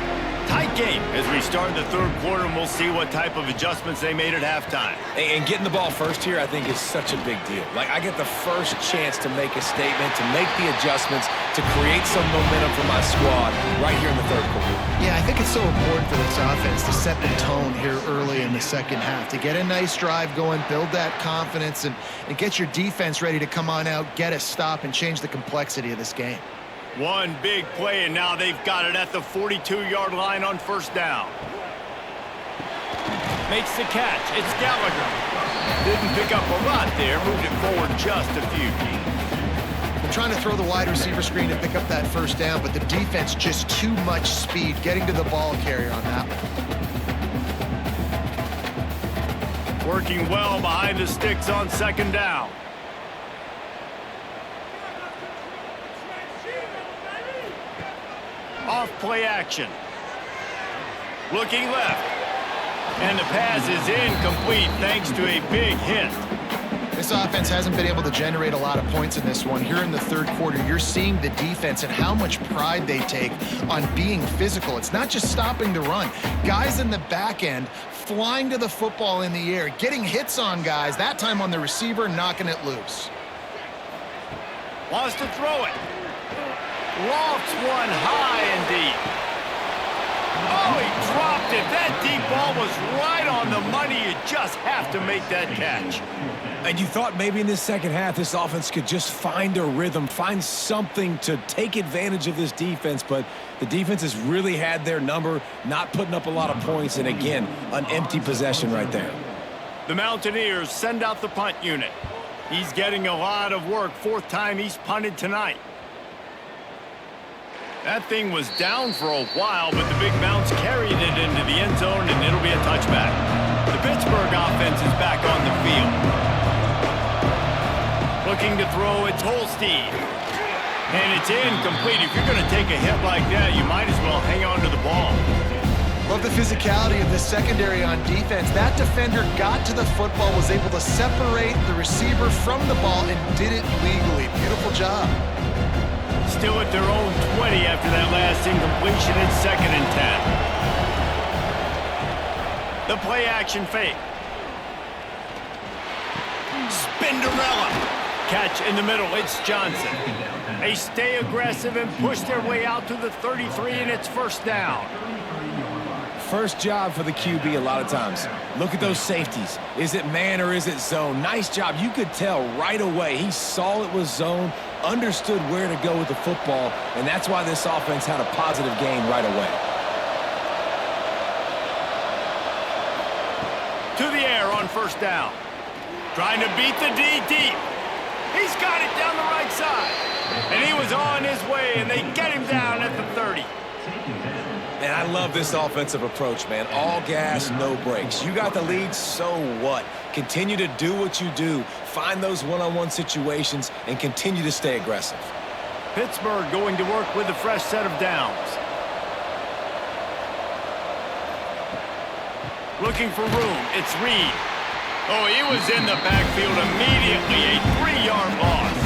Tight game as we start the third quarter, and we'll see what type of adjustments they made at halftime. And getting the ball first here, I think, is such a big deal. Like, I get the first chance to make a statement, to make the adjustments, to create some momentum for my squad right here in the third quarter. Yeah, I think it's so important for this offense to set the tone here early in the second half, to get a nice drive going, build that confidence, and get your defense ready to come on out, get a stop, and change the complexity of this game. One big play, and now they've got it at the 42-yard line on first down. Makes the catch. It's Gallagher. Didn't pick up a lot there. Moved it forward just a few. They're trying to throw the wide receiver screen to pick up that first down, but the defense just too much speed getting to the ball carrier on that one. Working well behind the sticks on second down. Off play action. Looking left. And the pass is incomplete thanks to a big hit. This offense hasn't been able to generate a lot of points in this one. Here in the third quarter, you're seeing the defense and how much pride they take on being physical. It's not just stopping the run. Guys in the back end flying to the football in the air, getting hits on guys, that time on the receiver, knocking it loose. Wants to throw it. Lofts one high and deep. Oh, he dropped it. That deep ball was right on the money. You just have to make that catch. And you thought maybe in this second half this offense could just find a rhythm, find something to take advantage of this defense, but the defense has really had their number, not putting up a lot of points, and again, an empty possession right there. The Mountaineers send out the punt unit. He's getting a lot of work. 4th time he's punted tonight. That thing was down for a while, but the big bounce carried it into the end zone, and it'll be a touchback. The Pittsburgh offense is back on the field. Looking to throw, it's Holstein. And it's incomplete. If you're going to take a hit like that, you might as well hang on to the ball. Love the physicality of the secondary on defense. That defender got to the football, was able to separate the receiver from the ball, and did it legally. Beautiful job. Still at their own 20 after that last incompletion. It's 2nd and 10. The play action fake. Spinderella. Catch in the middle. It's Johnson. They stay aggressive and push their way out to the 33, and it's first down. First job for the QB a lot of times. Look at those safeties. Is it man or is it zone? Nice job. You could tell right away. He saw it was zone, understood where to go with the football, and that's why this offense had a positive game right away. To the air on first down. Trying to beat the D deep. He's got it down the right side. And he was on his way, and they get him down at the 30. And I love this offensive approach, man. All gas, no brakes. You got the lead, so what? Continue to do what you do. Find those one-on-one situations and continue to stay aggressive. Pittsburgh going to work with a fresh set of downs. Looking for room. It's Reed. Oh, he was in the backfield immediately. A 3-yard loss.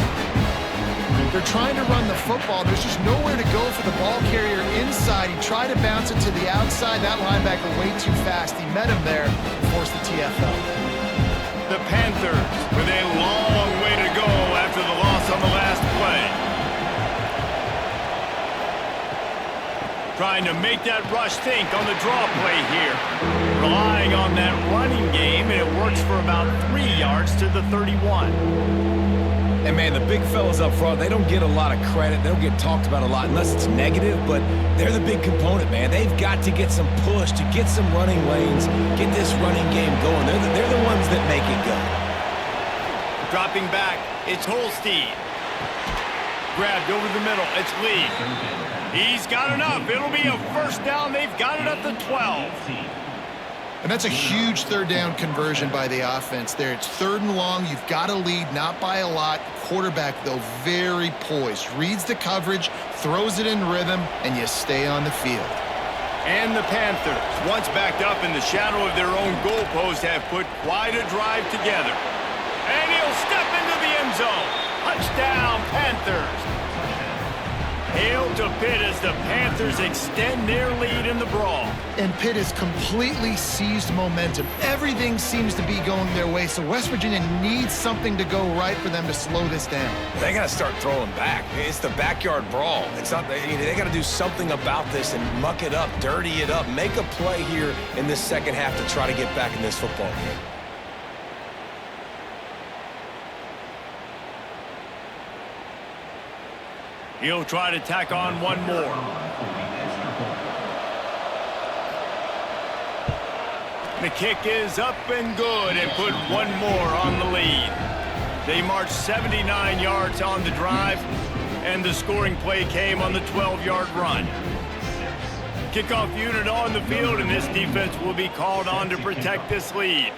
They're trying to run the football. There's just nowhere to go for the ball carrier inside. He tried to bounce it to the outside. That linebacker way too fast. He met him there and forced the TFL. The Panthers with a long way to go after the loss on the last play. Trying to make that rush think on the draw play here. Relying on that running game, and it works for about 3 yards to the 31. And, man, the big fellas up front, they don't get a lot of credit. They don't get talked about a lot unless it's negative, but they're the big component, man. They've got to get some push, to get some running lanes, get this running game going. They're the ones that make it go. Dropping back, it's Holstein. Grabbed over the middle, it's Lee. He's got enough. It'll be a first down. They've got it at the 12. And that's a huge third down conversion by the offense there. It's 3rd and long. You've got to lead, not by a lot. Quarterback, though, very poised. Reads the coverage, throws it in rhythm, and you stay on the field. And the Panthers, once backed up in the shadow of their own goalpost, have put quite a drive together. And he'll step into the end zone. Touchdown, Panthers. Hail to Pitt as the Panthers extend their lead in the Brawl. And Pitt has completely seized momentum. Everything seems to be going their way, so West Virginia needs something to go right for them to slow this down. They got to start throwing back. It's the backyard brawl. It's not. They got to do something about this and muck it up, dirty it up, make a play here in this second half to try to get back in this football game. He'll try to tack on one more. The kick is up and good and put one more on the lead. They marched 79 yards on the drive, and the scoring play came on the 12-yard run. Kickoff unit on the field, and this defense will be called on to protect this lead.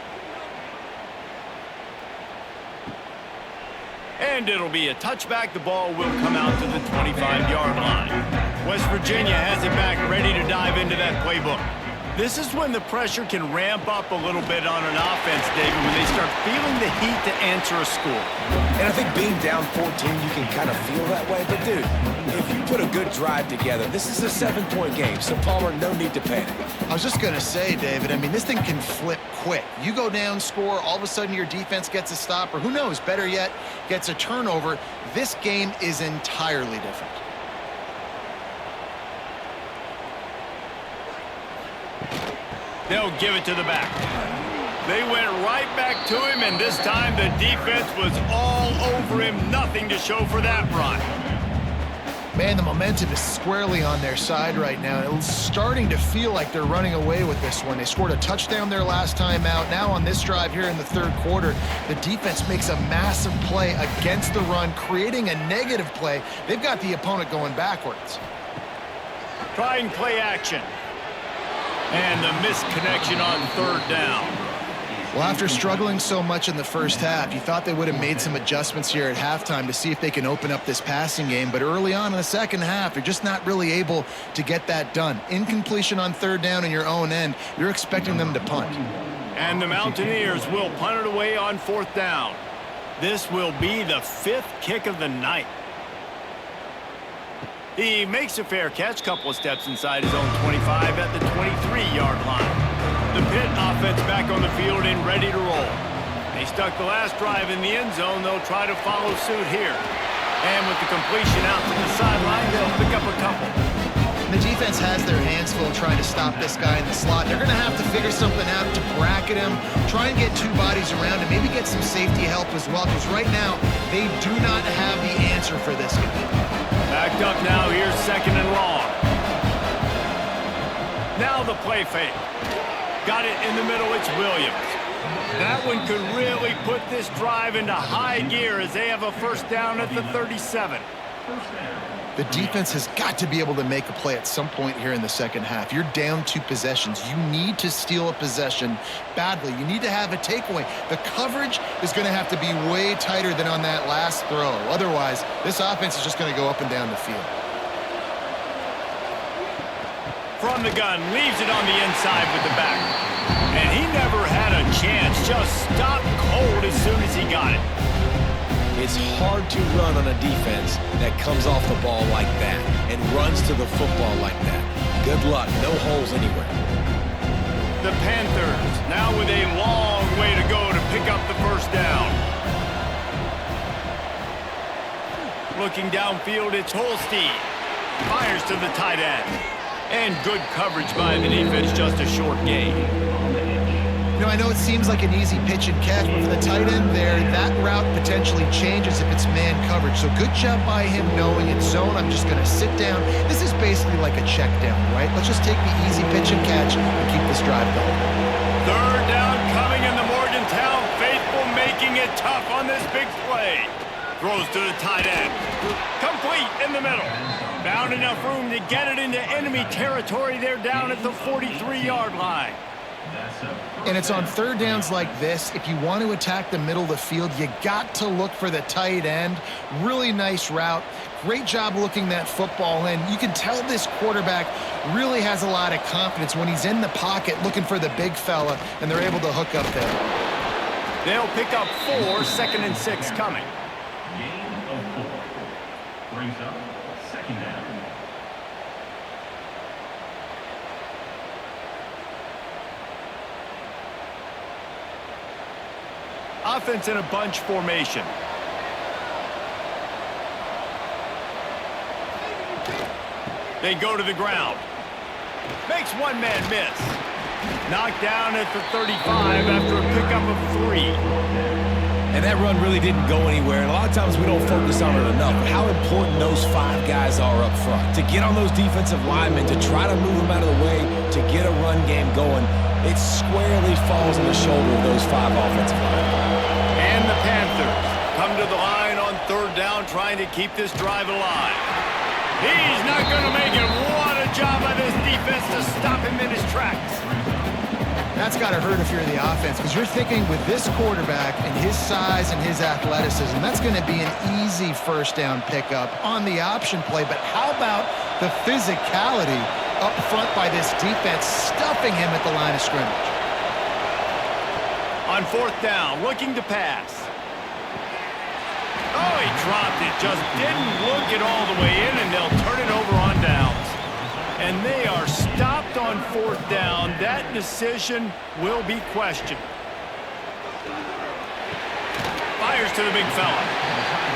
And it'll be a touchback. The ball will come out to the 25-yard line. West Virginia has it back, ready to dive into that playbook. This is when the pressure can ramp up a little bit on an offense, David, when they start feeling the heat to answer a score. And I think being down 14, you can kind of feel that way. But, dude, if you put a good drive together, this is a 7-point game, so, Palmer, no need to panic. I was just going to say, David, I mean, this thing can flip quick. You go down, score, all of a sudden your defense gets a stop, or who knows, better yet, gets a turnover. This game is entirely different. They'll give it to the back. They went right back to him, and this time the defense was all over him. Nothing to show for that run. Man, the momentum is squarely on their side right now. It's starting to feel like they're running away with this one. They scored a touchdown their last time out. Now on this drive here in the 3rd quarter, the defense makes a massive play against the run, creating a negative play. They've got the opponent going backwards. Trying play action. And the missed connection on 3rd down. Well, after struggling so much in the first half, you thought they would have made some adjustments here at halftime to see if they can open up this passing game. But early on in the second half, they're just not really able to get that done. Incompletion on 3rd down in your own end, you're expecting them to punt. And the Mountaineers will punt it away on 4th down. This will be the 5th kick of the night. He makes a fair catch, couple of steps inside his own 25 at the 23-yard line. The Pitt offense back on the field and ready to roll. They stuck the last drive in the end zone. They'll try to follow suit here. And with the completion out to the sideline, they'll pick up a couple. The defense has their hands full trying to stop this guy in the slot. They're going to have to figure something out to bracket him, try and get 2 bodies around him, maybe get some safety help as well, because right now they do not have the answer for this guy. Backed up now, here's 2nd and long. Now the play fake. Got it in the middle, it's Williams. That one could really put this drive into high gear as they have a first down at the 37. The defense has got to be able to make a play at some point here in the second half. You're down 2 possessions. You need to steal a possession badly. You need to have a takeaway. The coverage is going to have to be way tighter than on that last throw. Otherwise, this offense is just going to go up and down the field. From the gun, leaves it on the inside with the back. And he never had a chance. Just stopped cold as soon as he got it. It's hard to run on a defense that comes off the ball like that and runs to the football like that. Good luck. No holes anywhere. The Panthers now with a long way to go to pick up the first down. Looking downfield, it's Holstein. Fires to the tight end. And good coverage by the defense, just a short gain. You know, I know it seems like an easy pitch and catch, but for the tight end there, that route potentially changes if it's man coverage. So good job by him knowing it's zone. I'm just going to sit down. This is basically like a check down, right? Let's just take the easy pitch and catch and keep this drive going. Third down coming in the Morgantown faithful, making it tough on this big play. Throws to the tight end. Complete in the middle. Found enough room to get it into enemy territory there down at the 43-yard line. And it's on third downs like this. If you want to attack the middle of the field, you got to look for the tight end. Really nice route. Great job looking that football in. You can tell this quarterback really has a lot of confidence when he's in the pocket looking for the big fella, and they're able to hook up there. They'll pick up 4, 2nd and 6 coming. Gain of 4. Brings up 2nd down. Offense in a bunch formation. They go to the ground. Makes one man miss. Knocked down at the 35 after a pickup of 3. And that run really didn't go anywhere. And a lot of times we don't focus on it enough. But how important those 5 guys are up front. To get on those defensive linemen, to try to move them out of the way, to get a run game going, it squarely falls on the shoulder of those 5 offensive linemen. And the Panthers come to the line on third down, trying to keep this drive alive. He's not going to make it. What a job by this defense to stop him in his tracks. That's got to hurt if you're the offense, because you're thinking with this quarterback and his size and his athleticism, that's going to be an easy first down pickup on the option play. But how about the physicality up front by this defense, stuffing him at the line of scrimmage? On fourth down, looking to pass. Oh, he dropped it. Just didn't look it all the way in, and they'll turn it over on downs. And they are stopped on fourth down. That decision will be questioned. Fires to the big fella.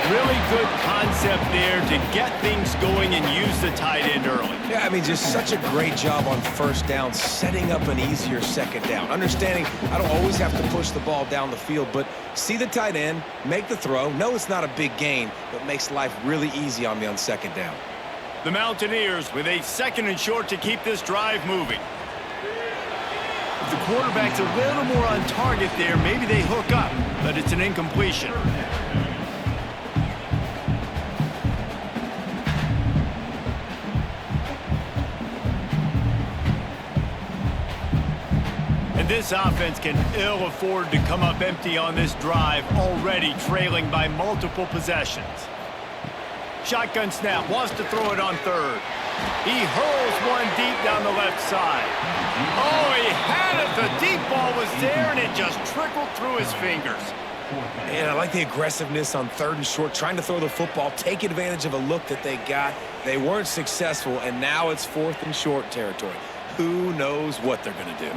Really good concept there to get things going and use the tight end early. Yeah, I mean, just such a great job on first down, setting up an easier second down. Understanding I don't always have to push the ball down the field, but see the tight end, make the throw. No, it's not a big gain, but makes life really easy on me on second down. The Mountaineers with a 2nd and short to keep this drive moving. If the quarterback's a little more on target there, maybe they hook up, but it's an incompletion. And this offense can ill afford to come up empty on this drive, already trailing by multiple possessions. Shotgun snap, wants to throw it on third. He hurls one deep down the left side. Oh, he had it. The deep ball was there, and it just trickled through his fingers. And I like the aggressiveness on 3rd and short, trying to throw the football, take advantage of a look that they got. They weren't successful, and now it's 4th and short territory. Who knows what they're going to do?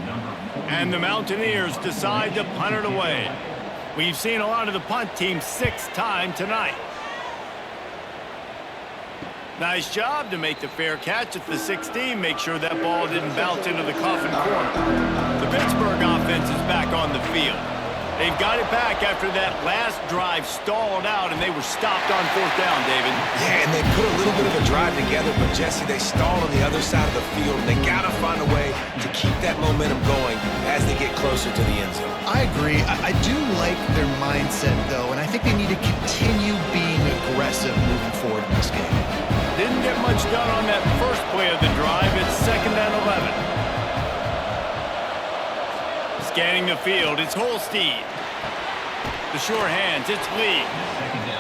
And the Mountaineers decide to punt it away. We've seen a lot of the punt team 6 times tonight. Nice job to make the fair catch at the 16. Make sure that ball didn't bounce into the coffin corner. The Pittsburgh offense is back on the field. They've got it back after that last drive stalled out, and they were stopped on fourth down, David. Yeah, and they put a little bit of a drive together, but, Jesse, they stalled on the other side of the field. They got to find a way to keep that momentum going as they get closer to the end zone. I agree. I do like their mindset, though, and I think they need to continue being aggressive moving forward in this game. Didn't get much done on that first play of the drive. It's 2nd and 11. Scanning the field, it's Holstein. The sure hands, it's Lee.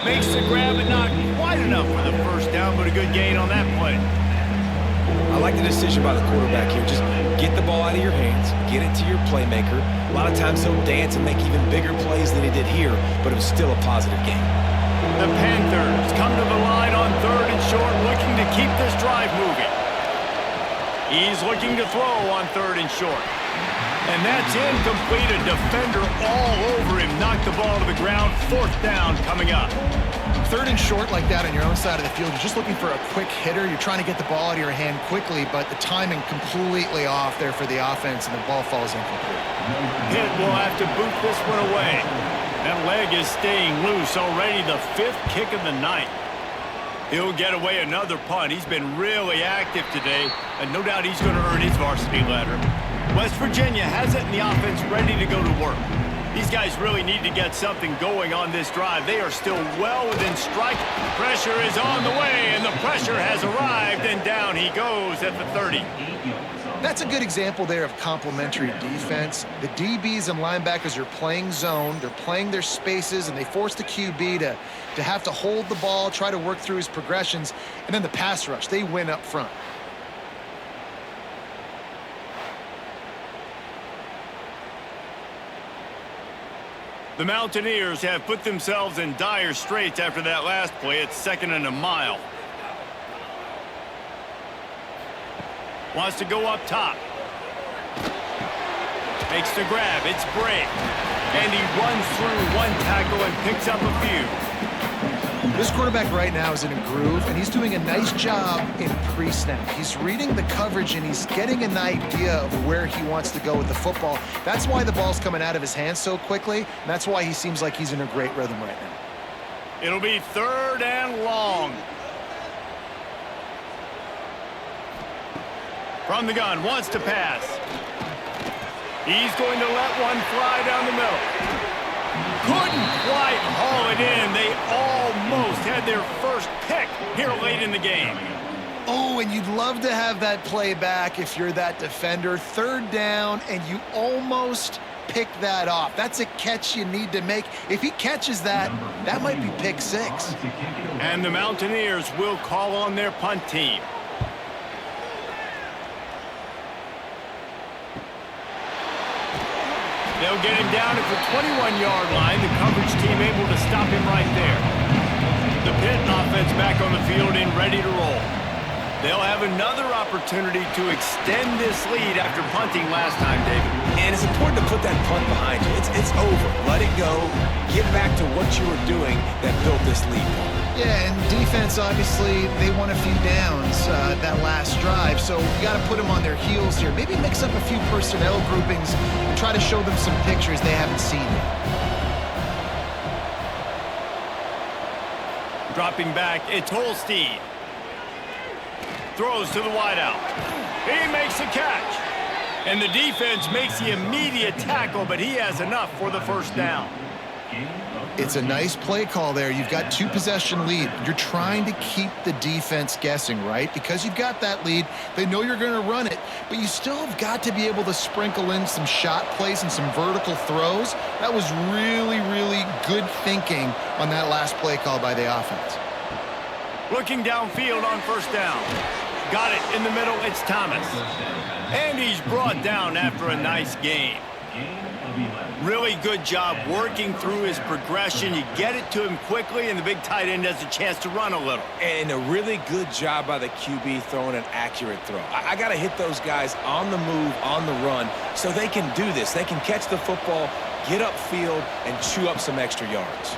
Makes the grab, but not quite enough for the first down, but a good gain on that play. I like the decision by the quarterback here. Just get the ball out of your hands, get it to your playmaker. A lot of times he'll dance and make even bigger plays than he did here, but it was still a positive game. The Panthers come to the line on 3rd and short, looking to keep this drive moving. He's looking to throw on 3rd and short. And that's incomplete. A defender all over him. Knocked the ball to the ground. 4th down coming up. 3rd and short like that on your own side of the field. You're just looking for a quick hitter. You're trying to get the ball out of your hand quickly, but the timing completely off there for the offense, and the ball falls incomplete. Pitt will have to boot this one away. That leg is staying loose already. The 5th kick of the night. He'll get away another punt. He's been really active today, and no doubt he's going to earn his varsity letter. West Virginia has it in the offense ready to go to work. These guys really need to get something going on this drive. They are still well within strike. Pressure is on the way, and the pressure has arrived, and down he goes at the 30. That's a good example there of complementary defense. The DBs and linebackers are playing zone. They're playing their spaces, and they force the QB to have to hold the ball, try to work through his progressions, and then the pass rush. They win up front. The Mountaineers have put themselves in dire straits after that last play. It's 2nd and a mile. Wants to go up top. Makes the grab. It's Bray. And he runs through one tackle and picks up a few. This quarterback right now is in a groove, and he's doing a nice job in pre-snap. He's reading the coverage, and he's getting an idea of where he wants to go with the football. That's why the ball's coming out of his hands so quickly, and that's why he seems like he's in a great rhythm right now. It'll be 3rd and long. From the gun, wants to pass. He's going to let one fly down the middle. Couldn't quite haul it in. They almost had their first pick here late in the game. Oh, and you'd love to have that play back if you're that defender. 3rd down, and you almost pick that off. That's a catch you need to make. If he catches that, that might be pick 6. And the Mountaineers will call on their punt team. They'll get him down at the 21-yard line. The coverage team able to stop him right there. The Pitt offense back on the field and ready to roll. They'll have another opportunity to extend this lead after punting last time, David. And it's important to put that punt behind you. It's over. Let it go. Get back to what you were doing that built this lead. Yeah, and defense, obviously, they won a few downs that last drive, so you got to put them on their heels here. Maybe mix up a few personnel groupings and try to show them some pictures they haven't seen yet. Dropping back, it's Holstein. Throws to the wideout. He makes the catch. And the defense makes the immediate tackle, but he has enough for the 1st down. It's a nice play call there. You've got 2-possession lead. You're trying to keep the defense guessing, right? Because you've got that lead, they know you're going to run it, but you still have got to be able to sprinkle in some shot plays and some vertical throws. That was really, really good thinking on that last play call by the offense. Looking downfield on 1st down. Got it in the middle, it's Thomas. And he's brought down after a nice game. Really good job working through his progression. You get it to him quickly, and the big tight end has a chance to run a little. And a really good job by the QB throwing an accurate throw. I got to hit those guys on the move, on the run, so they can do this. They can catch the football, get upfield, and chew up some extra yards.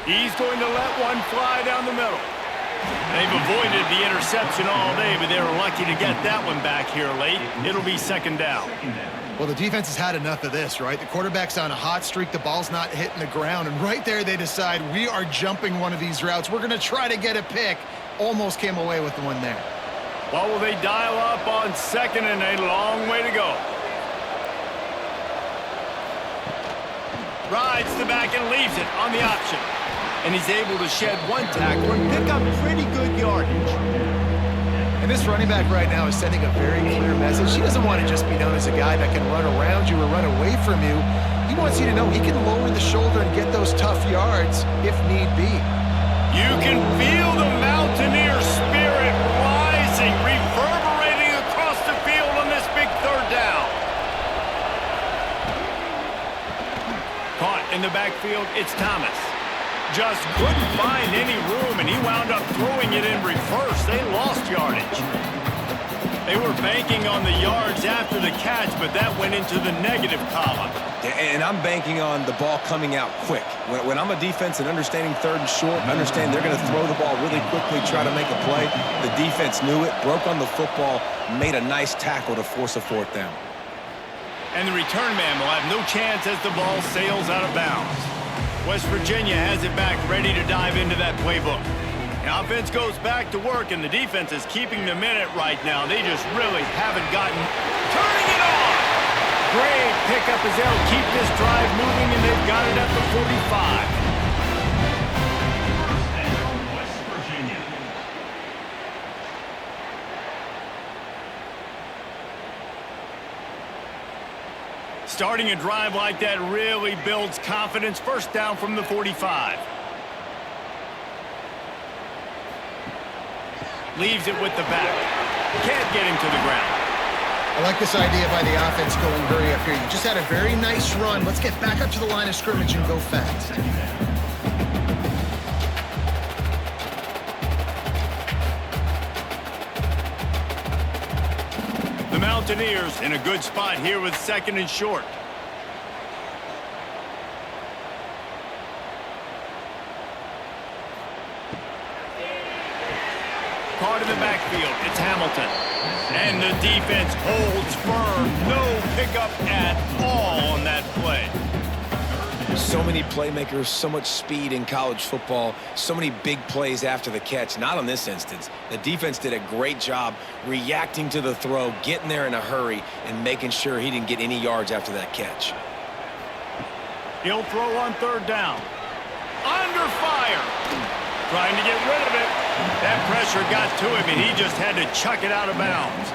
He's going to let one fly down the middle. They've avoided the interception all day, but they were lucky to get that one back here late. It'll be 2nd down. Well, the defense has had enough of this, right? The quarterback's on a hot streak. The ball's not hitting the ground. And right there, they decide, we are jumping one of these routes. We're going to try to get a pick. Almost came away with the one there. Well, will they dial up on 2nd and a long way to go? Rides the back and leaves it on the option. And he's able to shed one tackle and pick up pretty good yardage. And this running back right now is sending a very clear message. He doesn't want to just be known as a guy that can run around you or run away from you. He wants you to know he can lower the shoulder and get those tough yards if need be. You can feel the Mountaineer spirit rising, reverberating across the field on this big 3rd down. Caught in the backfield, it's Thomas. Just couldn't find any room, and he wound up throwing it in reverse. They lost yardage. They were banking on the yards after the catch, but that went into the negative column. And I'm banking on the ball coming out quick. When I'm a defense and understanding third and short, understand they're going to throw the ball really quickly, try to make a play. The defense knew it, broke on the football, made a nice tackle to force a fourth down. And the return man will have no chance as the ball sails out of bounds. West Virginia has it back, ready to dive into that playbook. The offense goes back to work, and the defense is keeping them in it right now. They just really haven't gotten... Turning it on! Great pickup as they'll keep this drive moving, and they've got it at the 45. First down, West Virginia. Starting a drive like that really builds confidence. First down from the 45. Leaves it with the back. Can't get him to the ground. I like this idea by the offense going hurry up here. You just had a very nice run. Let's get back up to the line of scrimmage and go fast. The Mountaineers in a good spot here with second and short. Caught in the backfield, it's Hamilton. And the defense holds firm. No pickup at all on that play. So many playmakers, so much speed in college football, so many big plays after the catch. Not on this instance. The defense did a great job reacting to the throw, getting there in a hurry, and making sure he didn't get any yards after that catch. He'll throw on third down. Under fire. Trying to get rid of it. That pressure got to him, and he just had to chuck it out of bounds.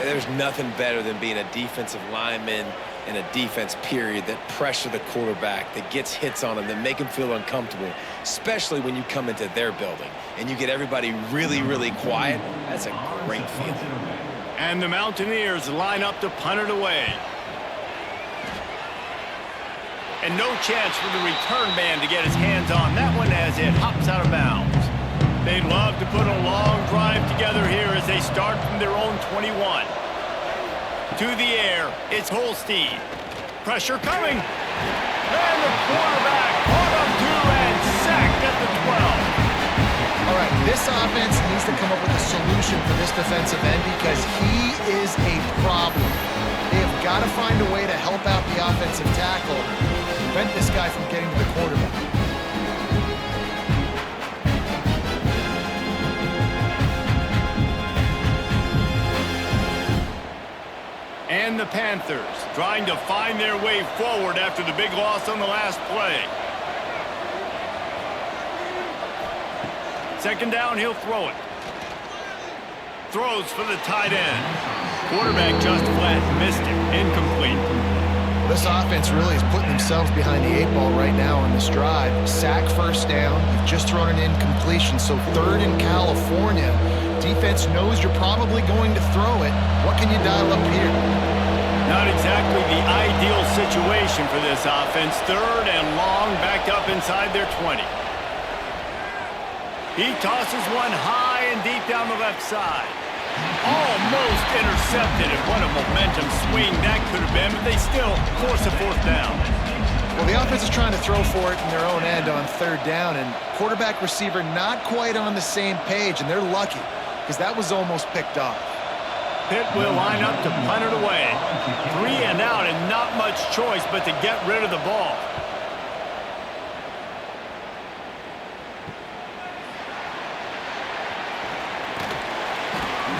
There's nothing better than being a defensive lineman in a defense period that pressure the quarterback, that gets hits on him, that make him feel uncomfortable, especially when you come into their building and you get everybody really, really quiet. That's a great feeling. And the Mountaineers line up to punt it away. And no chance for the return man to get his hands on that one as it hops out of bounds. They'd love to put a long drive together here as they start from their own 21. To the air, it's Holstein. Pressure coming. And the quarterback caught up to and sacked at the 12. All right, this offense needs to come up with a solution for this defensive end because he is a problem. They have got to find a way to help out the offensive tackle, prevent this guy from getting to the quarterback. And the Panthers trying to find their way forward after the big loss on the last play. Second down, he'll throw it. Throws for the tight end. Quarterback just flat missed it. Incomplete. This offense really is putting themselves behind the 8 ball right now on this drive. Sack first down. You've just thrown an incompletion, so third in California. Defense knows you're probably going to throw it. What can you dial up here? Not exactly the ideal situation for this offense. Third and long, backed up inside their 20. He tosses one high and deep down the left side. Almost intercepted, and what a momentum swing that could have been, but they still force a fourth down. Well, the offense is trying to throw for it in their own end on third down, and quarterback receiver not quite on the same page, and they're lucky because that was almost picked off. Pitt will line up to punt it away. 3 and out, and not much choice but to get rid of the ball.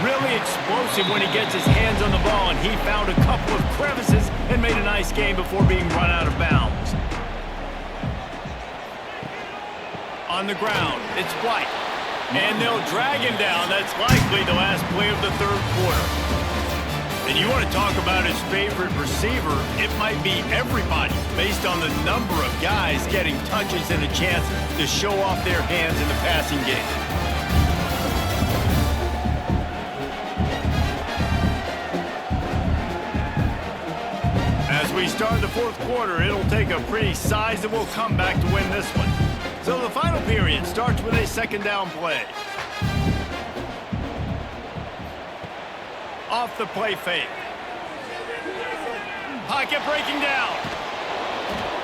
Really explosive when he gets his hands on the ball, and he found a couple of crevices and made a nice game before being run out of bounds. On the ground, it's White. And they'll drag him down. That's likely the last play of the third quarter. And you want to talk about his favorite receiver, it might be everybody based on the number of guys getting touches and a chance to show off their hands in the passing game. As we start the fourth quarter, it'll take a pretty sizable comeback to win this one. So the final period starts with a second down play. Off the play fake. Pocket breaking down.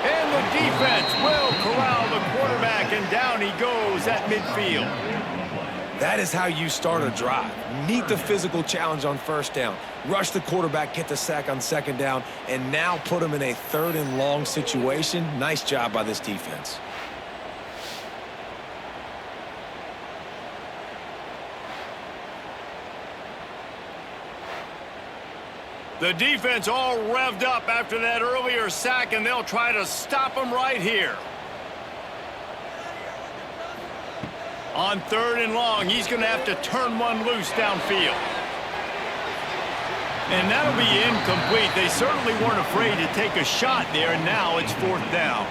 And the defense will corral the quarterback, and down he goes at midfield. That is how you start a drive. Meet the physical challenge on first down. Rush the quarterback, get the sack on second down, and now put him in a 3rd and long situation. Nice job by this defense. The defense all revved up after that earlier sack, and they'll try to stop him right here. On 3rd and long, he's going to have to turn one loose downfield. And that'll be incomplete. They certainly weren't afraid to take a shot there, and now it's 4th down.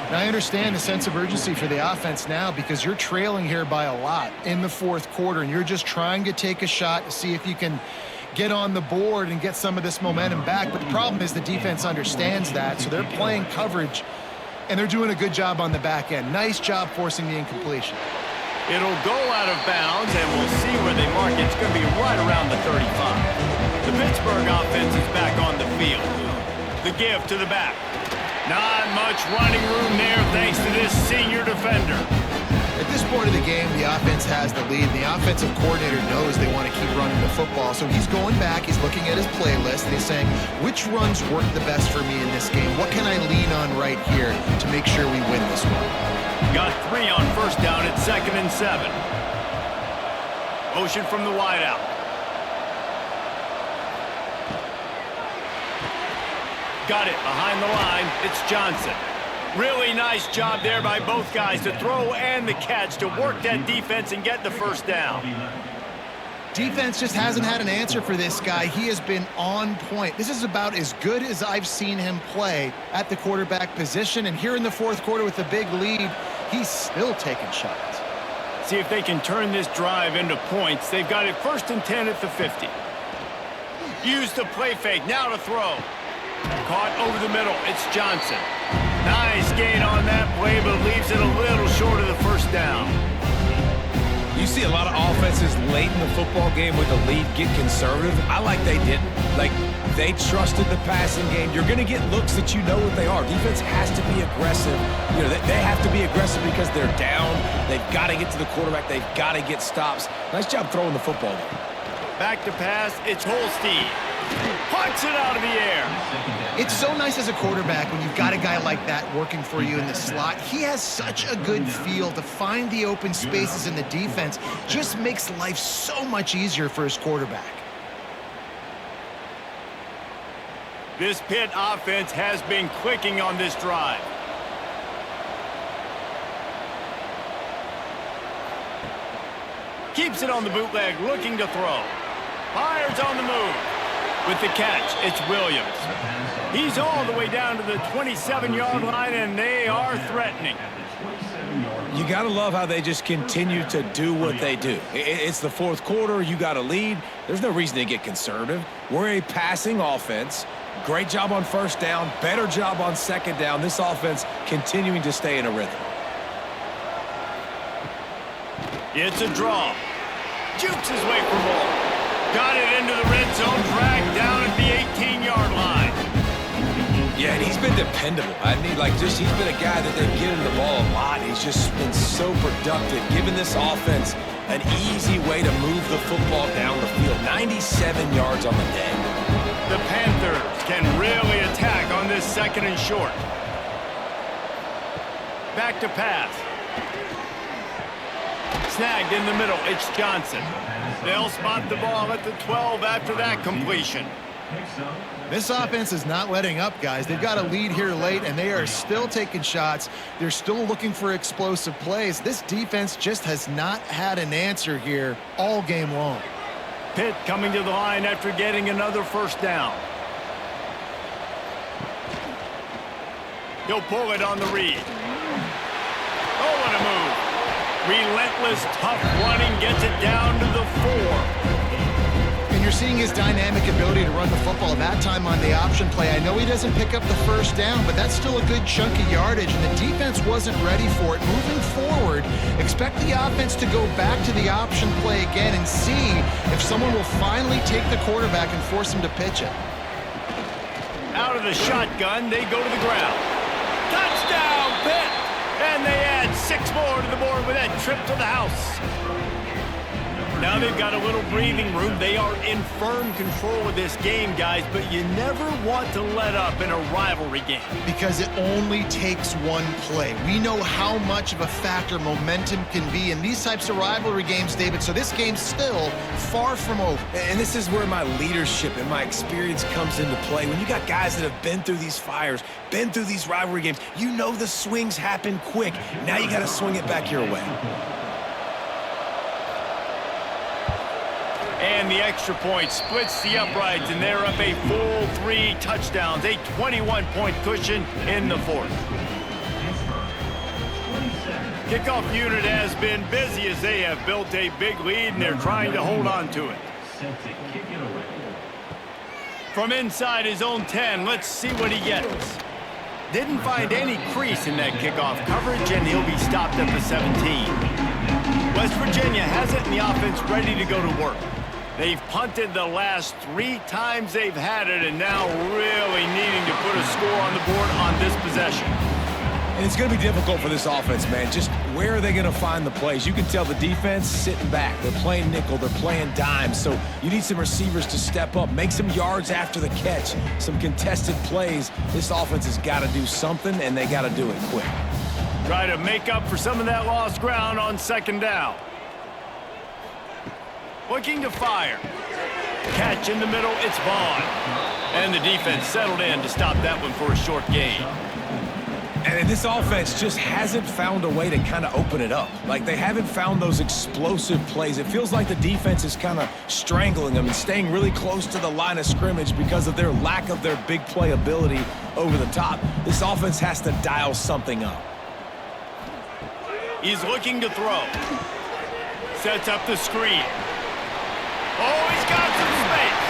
And I understand the sense of urgency for the offense now because you're trailing here by a lot in the 4th quarter, and you're just trying to take a shot to see if you can get on the board and get some of this momentum back. But the problem is the defense understands that, so they're playing coverage, and they're doing a good job on the back end. Nice job forcing the incompletion. It'll go out of bounds, and we'll see where they mark it. It's going to be right around the 35. The Pittsburgh offense is back on the field. The give to the back. Not much running room there thanks to this senior defender. At this point of the game, the offense has the lead. The offensive coordinator knows they want to keep running the football, so he's going back, he's looking at his playlist, and he's saying, which runs work the best for me in this game? What can I lean on right here to make sure we win this one? Got 3 on first down at 2nd and 7. Motion from the wideout. Got it behind the line. It's Johnson. Really nice job there by both guys to throw and the catch to work that defense and get the first down. Defense just hasn't had an answer for this guy. He has been on point. This is about as good as I've seen him play at the quarterback position. And here in the 4th quarter with a big lead, he's still taking shots. See if they can turn this drive into points. They've got it 1st and 10 at the 50. Use the play fake. Now to throw. Caught over the middle. It's Johnson. Nice gain on that play, but leaves it a little short of the first down. You see a lot of offenses late in the football game with the lead get conservative. I like they didn't. Like, they trusted the passing game. You're going to get looks that you know what they are. Defense has to be aggressive. You know, they have to be aggressive because they're down. They've got to get to the quarterback. They've got to get stops. Nice job throwing the football there. Back to pass. It's Holstein. Punts it out of the air. It's so nice as a quarterback when you've got a guy like that working for you in the slot. He has such a good feel to find the open spaces in the defense. Just makes life so much easier for his quarterback. This Pitt offense has been clicking on this drive. Keeps it on the bootleg, looking to throw. Fires on the move. With the catch, it's Williams. He's all the way down to the 27-yard line, and they are threatening. You got to love how they just continue to do what they do. It's the 4th quarter. You got a lead. There's no reason to get conservative. We're a passing offense. Great job on first down. Better job on second down. This offense continuing to stay in a rhythm. It's a draw. Jukes his way for more. Got it into the red zone, dragged down at the 18-yard line. Yeah, and he's been dependable. I mean, he's been a guy that they've given the ball a lot. He's just been so productive, giving this offense an easy way to move the football down the field. 97 yards on the day. The Panthers can really attack on this 2nd and short. Back to pass. Snagged in the middle. It's Johnson. They'll spot the ball at the 12 after that completion. This offense is not letting up, guys. They've got a lead here late, and they are still taking shots. They're still looking for explosive plays. This defense just has not had an answer here all game long. Pitt coming to the line after getting another first down. He'll pull it on the read. Oh, what a move. Relentless, tough running, gets it down to the 4. And And you're seeing his dynamic ability to run the football. That time on the option play, I know he doesn't pick up the first down, but that's still a good chunk of yardage, and the defense wasn't ready for it. Moving forward, expect the offense to go back to the option play again and see if someone will finally take the quarterback and force him to pitch it. Out of the shotgun, they go to the ground. Touchdown, Pitt! And they add 6 more to the board with that trip to the house. Now they've got a little breathing room. They are in firm control of this game, guys, but you never want to let up in a rivalry game. Because it only takes one play. We know how much of a factor momentum can be in these types of rivalry games, David, so this game's still far from over. And this is where my leadership and my experience comes into play. When you got guys that have been through these fires, been through these rivalry games, you know the swings happen quick. Now you got to swing it back your way. And the extra point splits the uprights, and they're up a full 3 touchdowns, a 21-point cushion in the 4th. Kickoff unit has been busy as they have built a big lead, and they're trying to hold on to it. From inside his own 10, let's see what he gets. Didn't find any crease in that kickoff coverage, and he'll be stopped at the 17. West Virginia has it, and the offense ready to go to work. They've punted the last 3 times they've had it, and now really needing to put a score on the board on this possession. And it's going to be difficult for this offense, man. Just where are they going to find the plays? You can tell the defense sitting back. They're playing nickel. They're playing dime. So you need some receivers to step up, make some yards after the catch, some contested plays. This offense has got to do something, and they got to do it quick. Try to make up for some of that lost ground on 2nd down. Looking to fire. Catch in the middle, it's Vaughn. And the defense settled in to stop that one for a short gain. And this offense just hasn't found a way to kind of open it up. Like, they haven't found those explosive plays. It feels like the defense is kind of strangling them and staying really close to the line of scrimmage because of their lack of their big play ability over the top. This offense has to dial something up. He's looking to throw. Sets up the screen. Oh, he's got some space.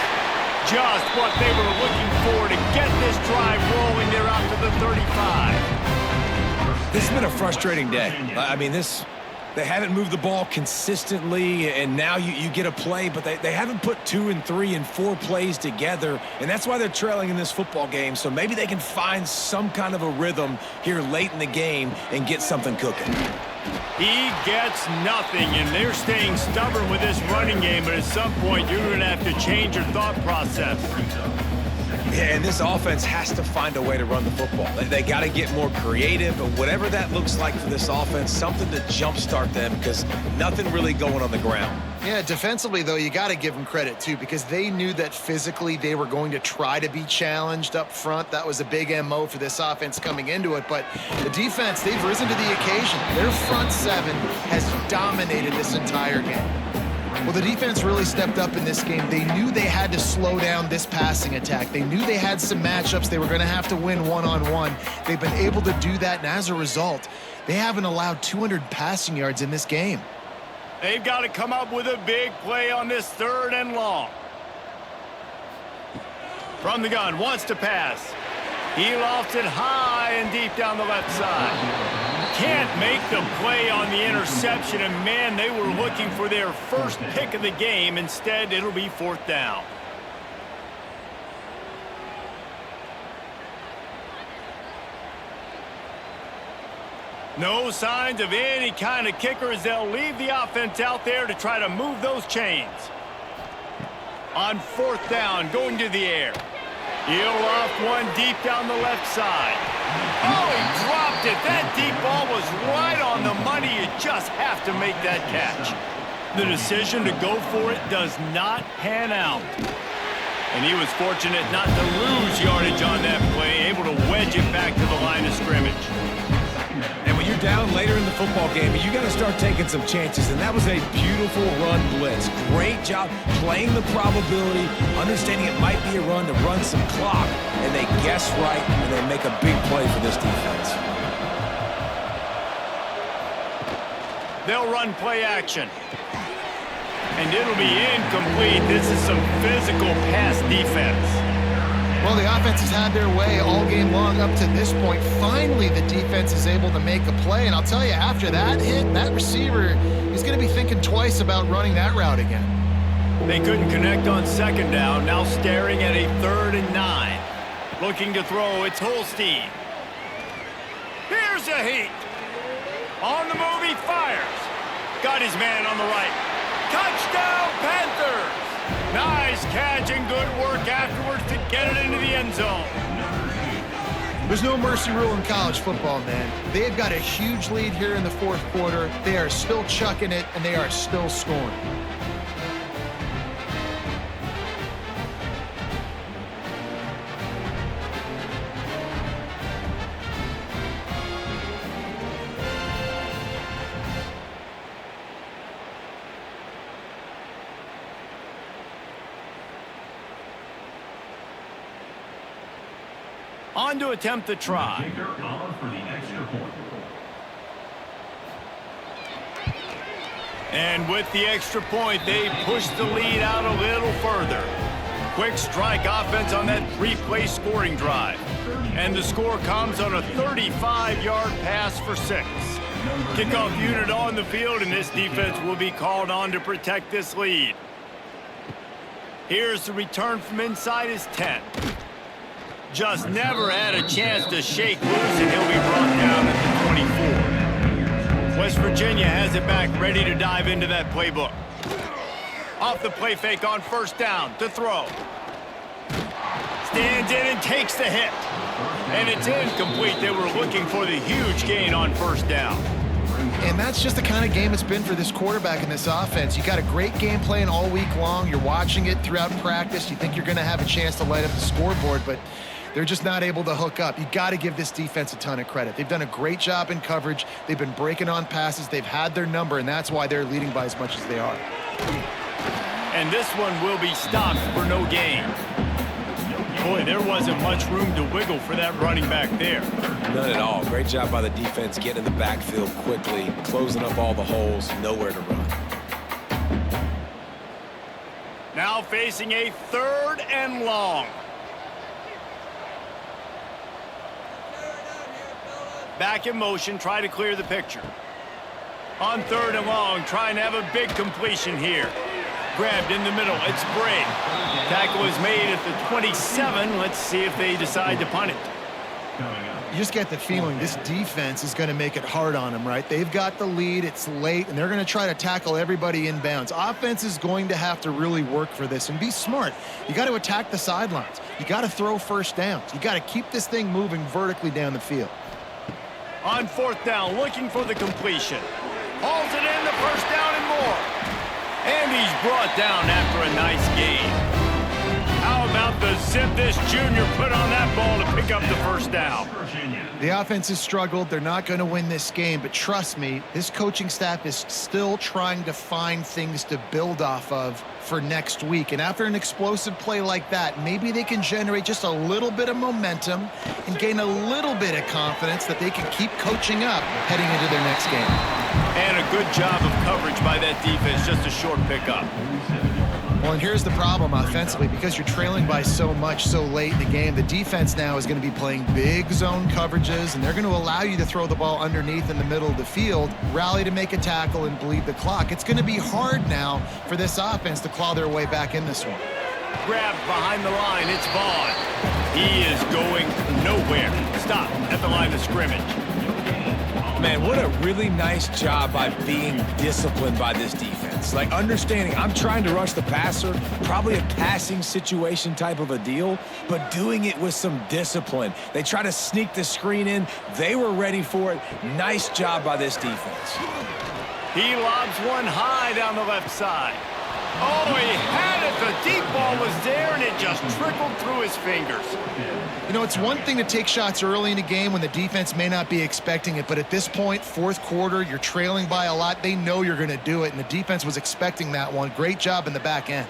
Just what they were looking for to get this drive rolling. They're out to the 35. This has been a frustrating day. I mean, they haven't moved the ball consistently, and now you get a play, but they haven't put 2 and 3 and 4 plays together, and that's why they're trailing in this football game. So maybe they can find some kind of a rhythm here late in the game and get something cooking. He gets nothing, and they're staying stubborn with this running game, but at some point you're going to have to change your thought process. Yeah, and this offense has to find a way to run the football. They got to get more creative, but whatever that looks like for this offense, something to jumpstart them, because nothing really going on the ground. Yeah, defensively, though, you got to give them credit, too, because they knew that physically they were going to try to be challenged up front. That was a big MO for this offense coming into it. But the defense, they've risen to the occasion. Their front 7 has dominated this entire game. Well, the defense really stepped up in this game. They knew they had to slow down this passing attack. They knew they had some matchups they were going to have to win one-on-one. They've been able to do that, and as a result, they haven't allowed 200 passing yards in this game. They've got to come up with a big play on this 3rd and long. From the gun, wants to pass. He lofts it high and deep down the left side. Can't make the play on the interception, and man, they were looking for their first pick of the game. Instead, it'll be 4th down. No signs of any kind of kicker as they'll leave the offense out there to try to move those chains. On 4th down, going to the air. He'll loft one deep down the left side. Oh, he dropped it. That deep ball was right on the money. You just have to make that catch. The decision to go for it does not pan out. And he was fortunate not to lose yardage on that play, able to wedge it back to the line of scrimmage. And when you're down later in the football game, you got to start taking some chances, and that was a beautiful run blitz. Great job playing the probability, understanding it might be a run to run some clock, and they guess right, and they make a big play for this defense. They'll run play action. And it'll be incomplete. This is some physical pass defense. Well, the offense has had their way all game long up to this point. Finally, the defense is able to make a play. And I'll tell you, after that hit, that receiver is going to be thinking twice about running that route again. They couldn't connect on second down. Now staring at a 3rd and 9. Looking to throw. It's Holstein. Here's a heat. On the move, he fires. Got his man on the right. Touchdown, Panthers! Nice catch and good work afterwards to get it into the end zone. There's no mercy rule in college football, man. They've got a huge lead here in the 4th quarter. They are still chucking it, and they are still scoring. On to attempt the try. Kicker on for the extra point. And with the extra point, they push the lead out a little further. Quick strike offense on that 3-play scoring drive. And the score comes on a 35-yard pass for 6. Kickoff unit on the field, and this defense will be called on to protect this lead. Here's the return from inside his 10. Just never had a chance to shake loose, and he'll be brought down at the 24. West Virginia has it back, ready to dive into that playbook. Off the play fake on 1st down to throw. Stands in and takes the hit. And it's incomplete. They were looking for the huge gain on 1st down. And that's just the kind of game it's been for this quarterback in this offense. You got a great game plan all week long. You're watching it throughout practice. You think you're going to have a chance to light up the scoreboard, but they're just not able to hook up. You got to give this defense a ton of credit. They've done a great job in coverage. They've been breaking on passes. They've had their number, and that's why they're leading by as much as they are. And this one will be stopped for no gain. Boy, there wasn't much room to wiggle for that running back there. None at all. Great job by the defense getting in the backfield quickly, closing up all the holes, nowhere to run. Now facing a 3rd and long. Back in motion, try to clear the picture. On 3rd and long, trying to have a big completion here. Grabbed in the middle, it's Bray. Tackle is made at the 27. Let's see if they decide to punt it. You just get the feeling this defense is going to make it hard on them, right? They've got the lead, it's late, and they're going to try to tackle everybody inbounds. Offense is going to have to really work for this and be smart. You got to attack the sidelines. You got to throw 1st downs. You got to keep this thing moving vertically down the field. On 4th down, looking for the completion. Hauls it in, the 1st down and more. And he's brought down after a nice gain. How about the zip this junior put on that ball to pick up the 1st down? The offense has struggled. They're not going to win this game, but trust me, this coaching staff is still trying to find things to build off of for next week. And after an explosive play like that, maybe they can generate just a little bit of momentum and gain a little bit of confidence that they can keep coaching up heading into their next game. And a good job of coverage by that defense, just a short pickup. Well, and here's the problem offensively. Because you're trailing by so much so late in the game, the defense now is going to be playing big zone coverages, and they're going to allow you to throw the ball underneath in the middle of the field, rally to make a tackle, and bleed the clock. It's going to be hard now for this offense to claw their way back in this one. Grabbed behind the line, it's Vaughn. He is going nowhere. Stop at the line of scrimmage. Man, what a really nice job by being disciplined by this defense. Like, understanding I'm trying to rush the passer, probably a passing situation type of a deal, but doing it with some discipline. They try to sneak the screen in. They were ready for it. Nice job by this defense. He lobs one high down the left side. Oh, he had it. The deep ball was there, and it just trickled through his fingers. You know, it's one thing to take shots early in a game when the defense may not be expecting it, but at this point, 4th quarter, you're trailing by a lot. They know you're going to do it, and the defense was expecting that one. Great job in the back end.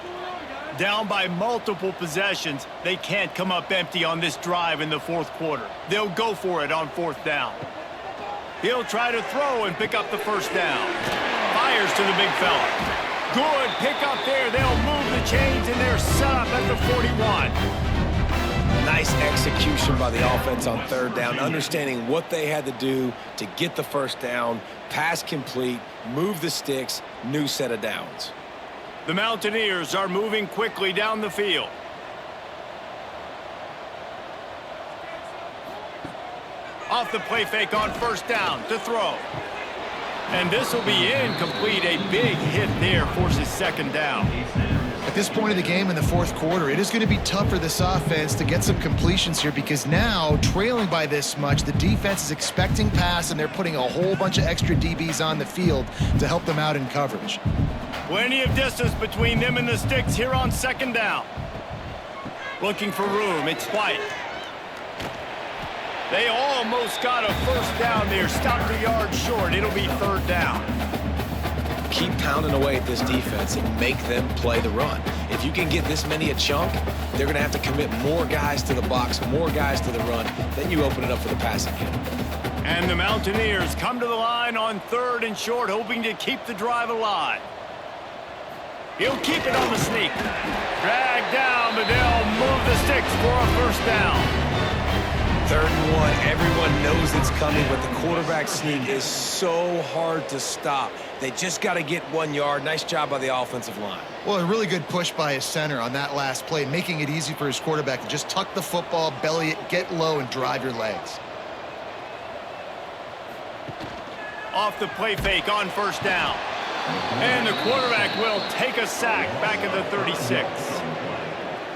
Down by multiple possessions, they can't come up empty on this drive in the 4th quarter. They'll go for it on 4th down. He'll try to throw and pick up the 1st down. Fires to the big fella. Good pickup there. They'll move the chains, and they're set up at the 41. Nice execution by the offense on third down, understanding what they had to do to get the first down, pass complete, move the sticks, new set of downs. The Mountaineers are moving quickly down the field. Off the play fake on first down to throw. And this will be incomplete. A big hit there forces second down. At this point of the game in the fourth quarter, it is going to be tough for this offense to get some completions here because now, trailing by this much, the defense is expecting pass, and they're putting a whole bunch of extra DBs on the field to help them out in coverage. Plenty of distance between them and the sticks here on second down. Looking for room. It's White. They almost got a first down there. Stopped a yard short. It'll be third down. Keep pounding away at this defense and make them play the run. If you can get this many a chunk, they're going to have to commit more guys to the box, more guys to the run. Then you open it up for the passing game. And the Mountaineers come to the line on third and short, hoping to keep the drive alive. He'll keep it on the sneak. Dragged down, but they'll move the sticks for a first down. Third and one, everyone knows it's coming, but the quarterback sneak is so hard to stop. They just got to get 1 yard. Nice job by the offensive line. Well, a really good push by his center on that last play, making it easy for his quarterback to just tuck the football, belly it, get low, and drive your legs. Off the play fake on first down. And the quarterback will take a sack back at the 36.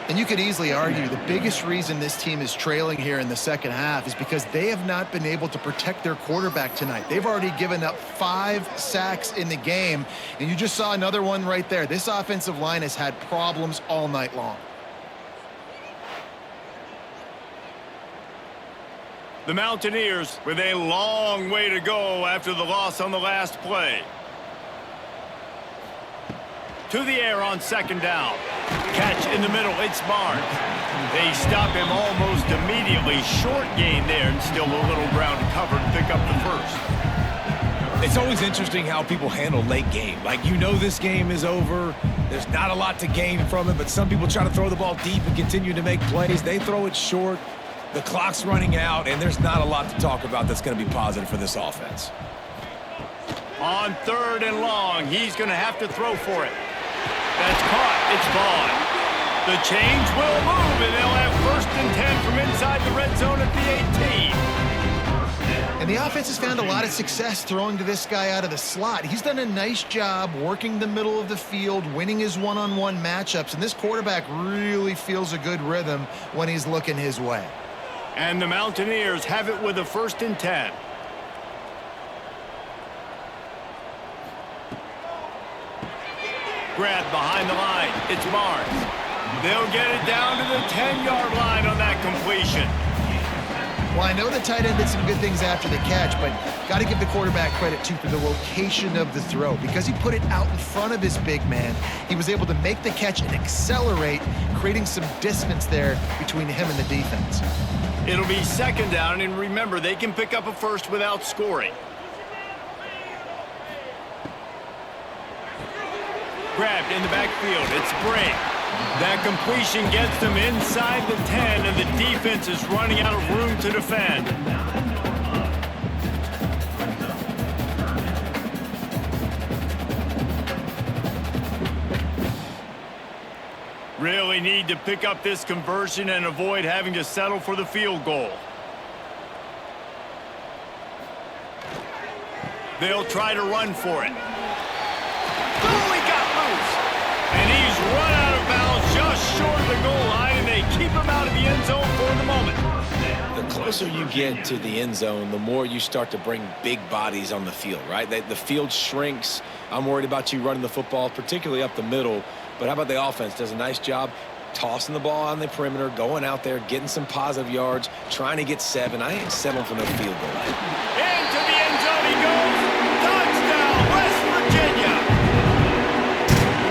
And you could easily argue the biggest reason this team is trailing here in the second half is because they have not been able to protect their quarterback tonight. They've already given up 5 sacks in the game, and you just saw another one right there. This offensive line has had problems all night long. The Mountaineers with a long way to go after the loss on the last play. To the air on second down. Catch in the middle, it's Barnes. They stop him almost immediately. Short gain there, and still a little ground covered to pick up the first. It's always interesting how people handle late game. Like, you know this game is over. There's not a lot to gain from it, but some people try to throw the ball deep and continue to make plays. They throw it short. The clock's running out, and there's not a lot to talk about that's going to be positive for this offense. On third and long, he's going to have to throw for it. That's caught. It's Vaughn. The chains will move, and they'll have first and 10 from inside the red zone at the 18. And the offense has found a lot of success throwing to this guy out of the slot. He's done a nice job working the middle of the field, winning his one-on-one matchups, and this quarterback really feels a good rhythm when he's looking his way. And the Mountaineers have it with a first and 10. Grab behind the line. It's Barnes. They'll get it down to the 10-yard line on that completion. Well, I know the tight end did some good things after the catch, but got to give the quarterback credit, too, for the location of the throw. Because he put it out in front of his big man, he was able to make the catch and accelerate, creating some distance there between him and the defense. It'll be second down, and remember, they can pick up a first without scoring. Grabbed in the backfield. It's Brink. That completion gets them inside the 10, and the defense is running out of room to defend. Really need to pick up this conversion and avoid having to settle for the field goal. They'll try to run for it. And he's run out of bounds just short of the goal line, and they keep him out of the end zone for the moment. The closer you get to the end zone, the more you start to bring big bodies on the field, right? The field shrinks. I'm worried about you running the football, particularly up the middle. But how about the offense? Does a nice job tossing the ball on the perimeter, going out there, getting some positive yards, trying to get 7. I ain't settling for no field goal. Into the end zone he goes. Touchdown, West Virginia.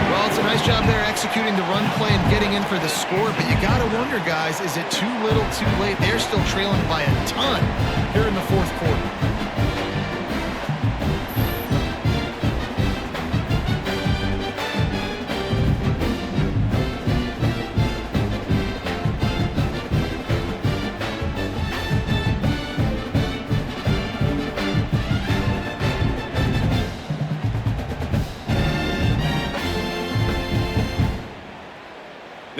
Well, it's a nice job there executing the run play and getting in for the score, but you got to wonder, guys, is it too little, too late? They're still trailing by a ton here in the fourth quarter.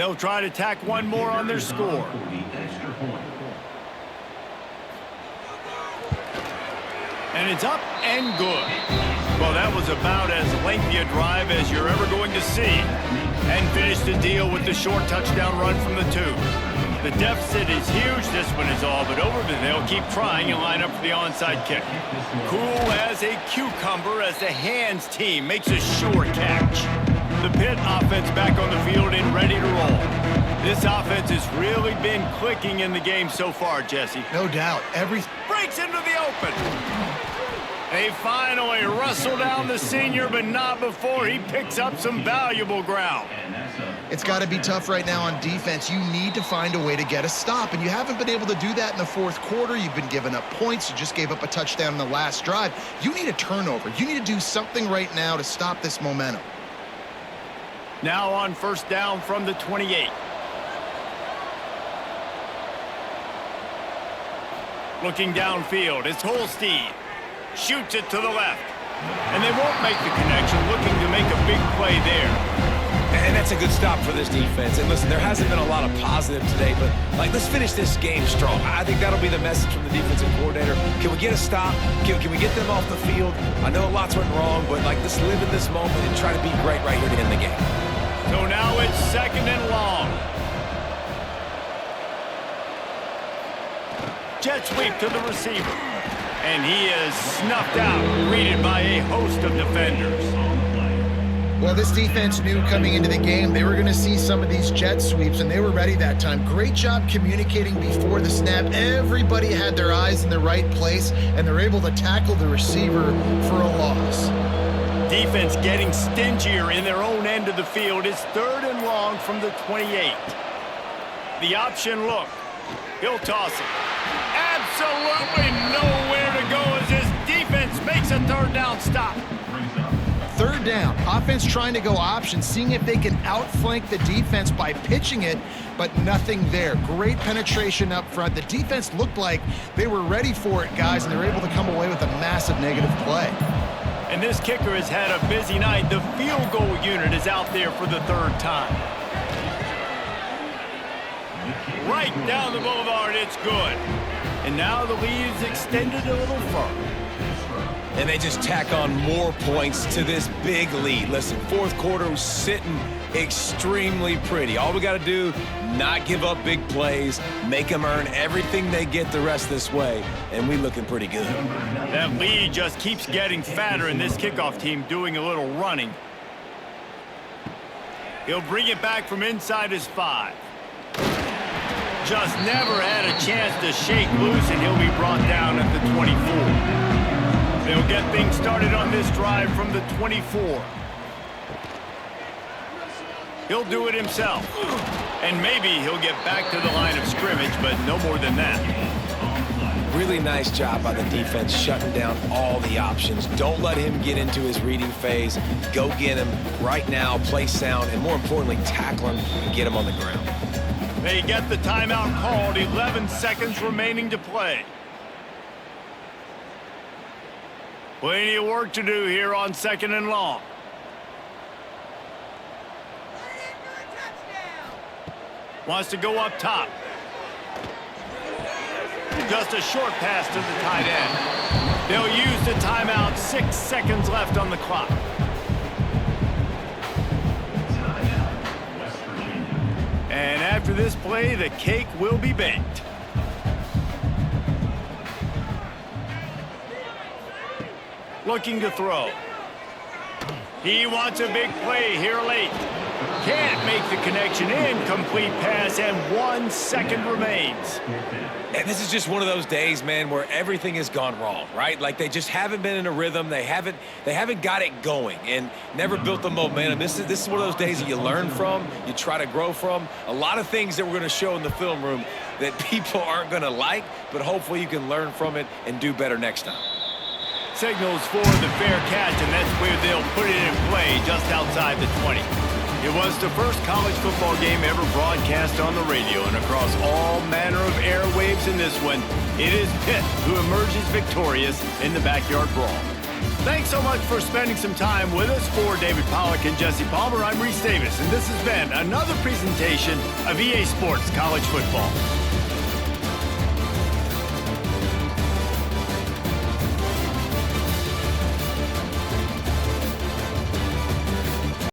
They'll try to tack one more on their score. And it's up and good. Well, that was about as lengthy a drive as you're ever going to see. And finished the deal with the short touchdown run from the 2. The deficit is huge. This one is all but over, but they'll keep trying and line up for the onside kick. Cool as a cucumber as the hands team makes a sure catch. The Pitt offense back on the field and ready to roll. This offense has really been clicking in the game so far, Jesse. No doubt. Breaks into the open. They finally wrestle down the senior, but not before he picks up some valuable ground. It's got to be tough right now on defense. You need to find a way to get a stop, and you haven't been able to do that in the fourth quarter. You've been giving up points. You just gave up a touchdown in the last drive. You need a turnover. You need to do something right now to stop this momentum. Now on first down from the 28. Looking downfield, it's Holstein. Shoots it to the left. And they won't make the connection, looking to make a big play there. And that's a good stop for this defense. And listen, there hasn't been a lot of positive today, but let's finish this game strong. I think that'll be the message from the defensive coordinator. Can we get a stop? Can we get them off the field? I know lots went wrong, but let's live in this moment and try to be great right here to end the game. So now it's 2nd and long. Jet sweep to the receiver. And he is snuffed out, greeted by a host of defenders. Well, this defense knew coming into the game they were going to see some of these jet sweeps, and they were ready that time. Great job communicating before the snap. Everybody had their eyes in the right place, and they're able to tackle the receiver for a loss. Defense getting stingier in their own end of the field. It's 3rd and long from the 28. The option look. He'll toss it. Absolutely nowhere to go as his defense makes a 3rd down stop. 3rd down. Offense trying to go option, seeing if they can outflank the defense by pitching it, but nothing there. Great penetration up front. The defense looked like they were ready for it, guys, and they were able to come away with a massive negative play. And this kicker has had a busy night. The field goal unit is out there for the 3rd time. Right down the boulevard, it's good. And now the lead is extended a little further. And they just tack on more points to this big lead. Listen, fourth quarter was sitting extremely pretty. All we got to do, not give up big plays, make them earn everything they get the rest this way, and we looking pretty good. That lead just keeps getting fatter, and this kickoff team doing a little running. He'll bring it back from inside his 5. Just never had a chance to shake loose, and he'll be brought down at the 24. They'll get things started on this drive from the 24. He'll do it himself. And maybe he'll get back to the line of scrimmage, but no more than that. Really nice job by the defense shutting down all the options. Don't let him get into his reading phase. Go get him right now, play sound, and more importantly, tackle him and get him on the ground. They get the timeout called, 11 seconds remaining to play. Plenty of work to do here on 2nd and long. Wants to go up top. Just a short pass to the tight end. They'll use the timeout, 6 seconds left on the clock. And after this play, the cake will be baked. Looking to throw. He wants a big play here late. Can't make the connection. Incomplete pass, and 1 second remains. And this is just one of those days, man, where everything has gone wrong, right? Like they just haven't been in a rhythm. They haven't got it going and never built the momentum. This is one of those days that you learn from, you try to grow from. A lot of things that we're going to show in the film room that people aren't going to like, but hopefully you can learn from it and do better next time. Signals for the fair catch, and that's where they'll put it in play just outside the 20. It was the first college football game ever broadcast on the radio and across all manner of airwaves in this one. It is Pitt who emerges victorious in the backyard brawl. Thanks so much for spending some time with us. For David Pollack and Jesse Palmer, I'm Reese Davis, and this has been another presentation of EA Sports College Football.